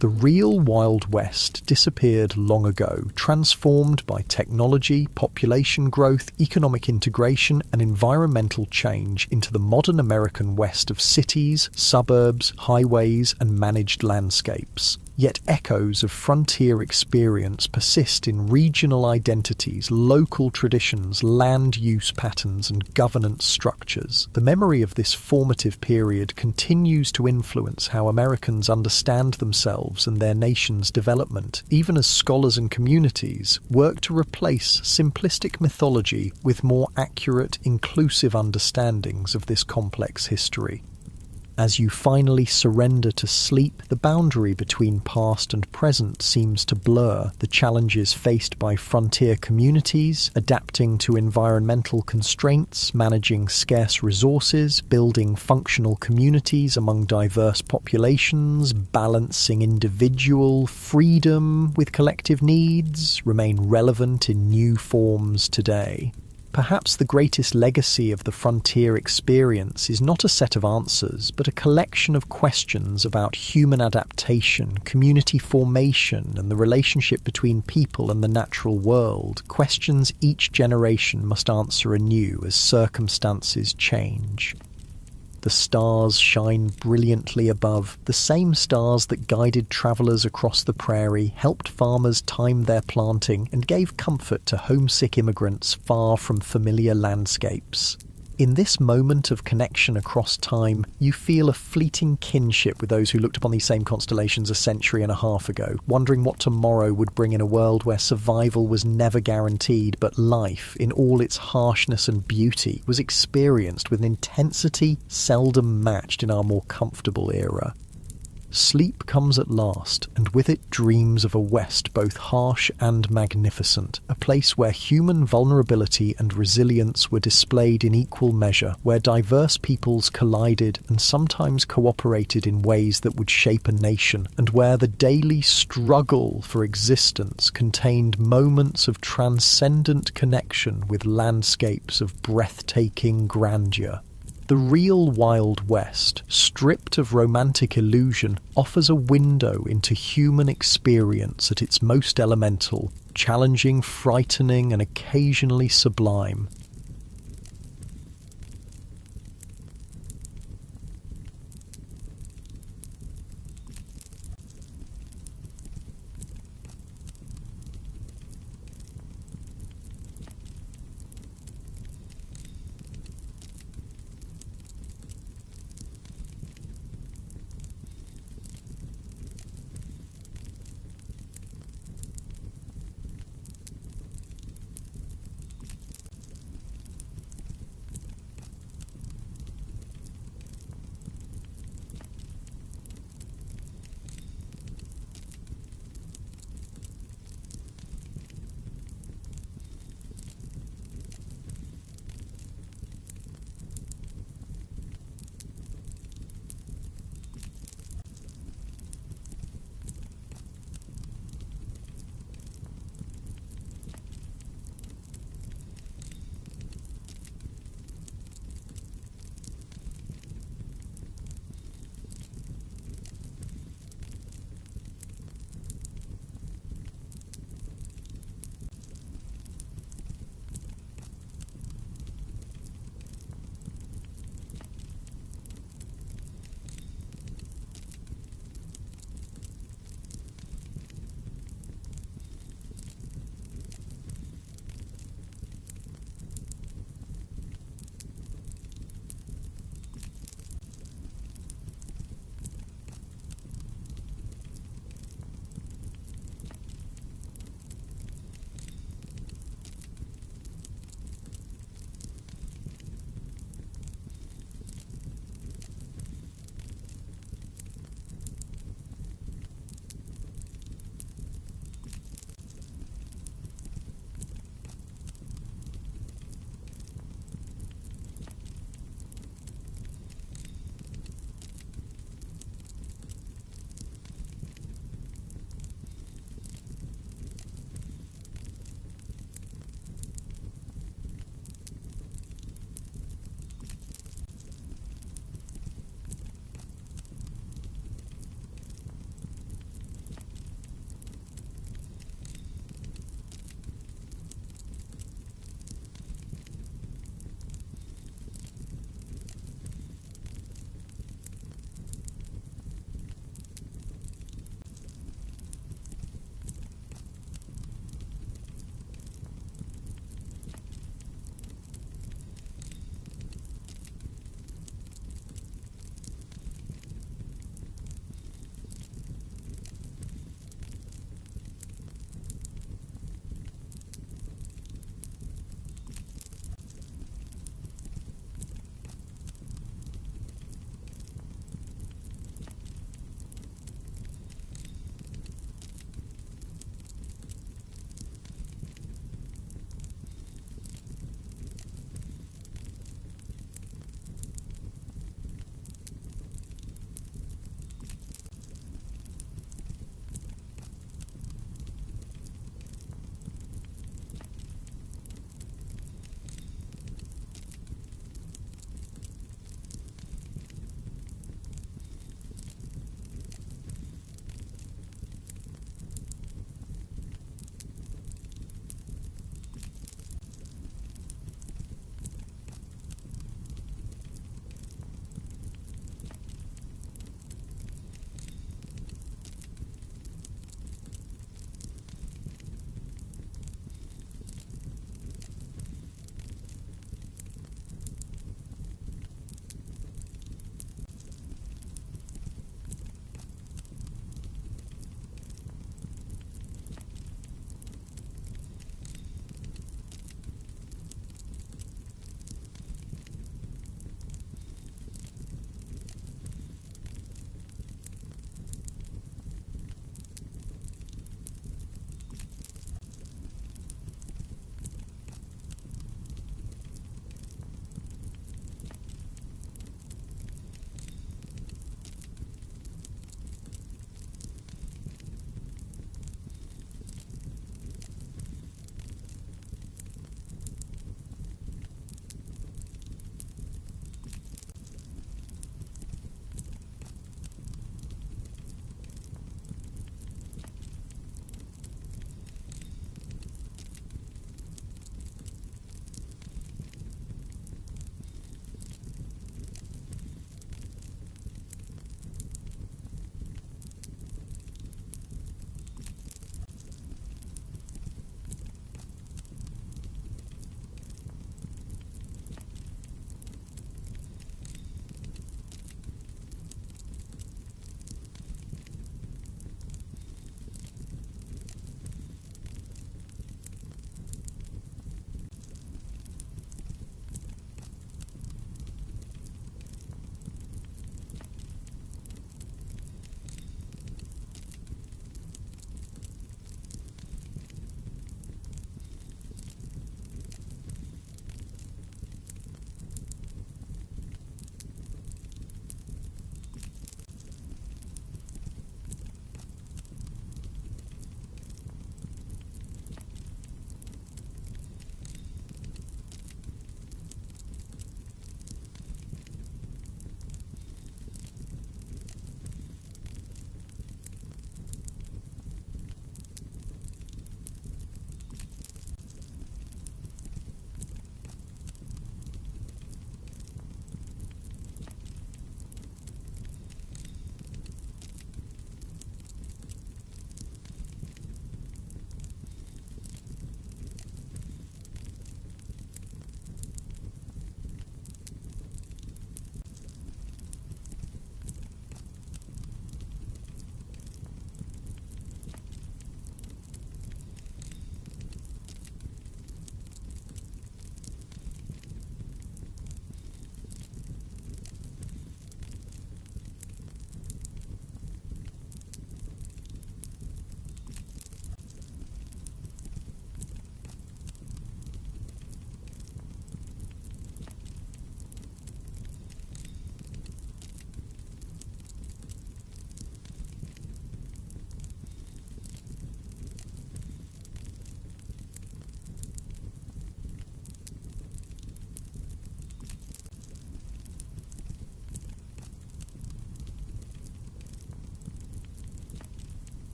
The real Wild West disappeared long ago, transformed by technology, population growth, economic integration, and environmental change into the modern American West of cities, suburbs, highways, and managed landscapes. Yet echoes of frontier experience persist in regional identities, local traditions, land use patterns, and governance structures. The memory of this formative period continues to influence how Americans understand themselves and their nation's development, even as scholars and communities work to replace simplistic mythology with more accurate, inclusive understandings of this complex history. As you finally surrender to sleep, the boundary between past and present seems to blur. The challenges faced by frontier communities, adapting to environmental constraints, managing scarce resources, building functional communities among diverse populations, balancing individual freedom with collective needs, remain relevant in new forms today. Perhaps the greatest legacy of the frontier experience is not a set of answers, but a collection of questions about human adaptation, community formation, and the relationship between people and the natural world, questions each generation must answer anew as circumstances change. The stars shine brilliantly above, the same stars that guided travellers across the prairie, helped farmers time their planting, and gave comfort to homesick immigrants far from familiar landscapes. In this moment of connection across time, you feel a fleeting kinship with those who looked upon these same constellations a century and a half ago, wondering what tomorrow would bring in a world where survival was never guaranteed, but life, in all its harshness and beauty, was experienced with an intensity seldom matched in our more comfortable era. Sleep comes at last, and with it dreams of a West both harsh and magnificent, a place where human vulnerability and resilience were displayed in equal measure, where diverse peoples collided and sometimes cooperated in ways that would shape a nation, and where the daily struggle for existence contained moments of transcendent connection with landscapes of breathtaking grandeur. The real Wild West, stripped of romantic illusion, offers a window into human experience at its most elemental, challenging, frightening, and occasionally sublime.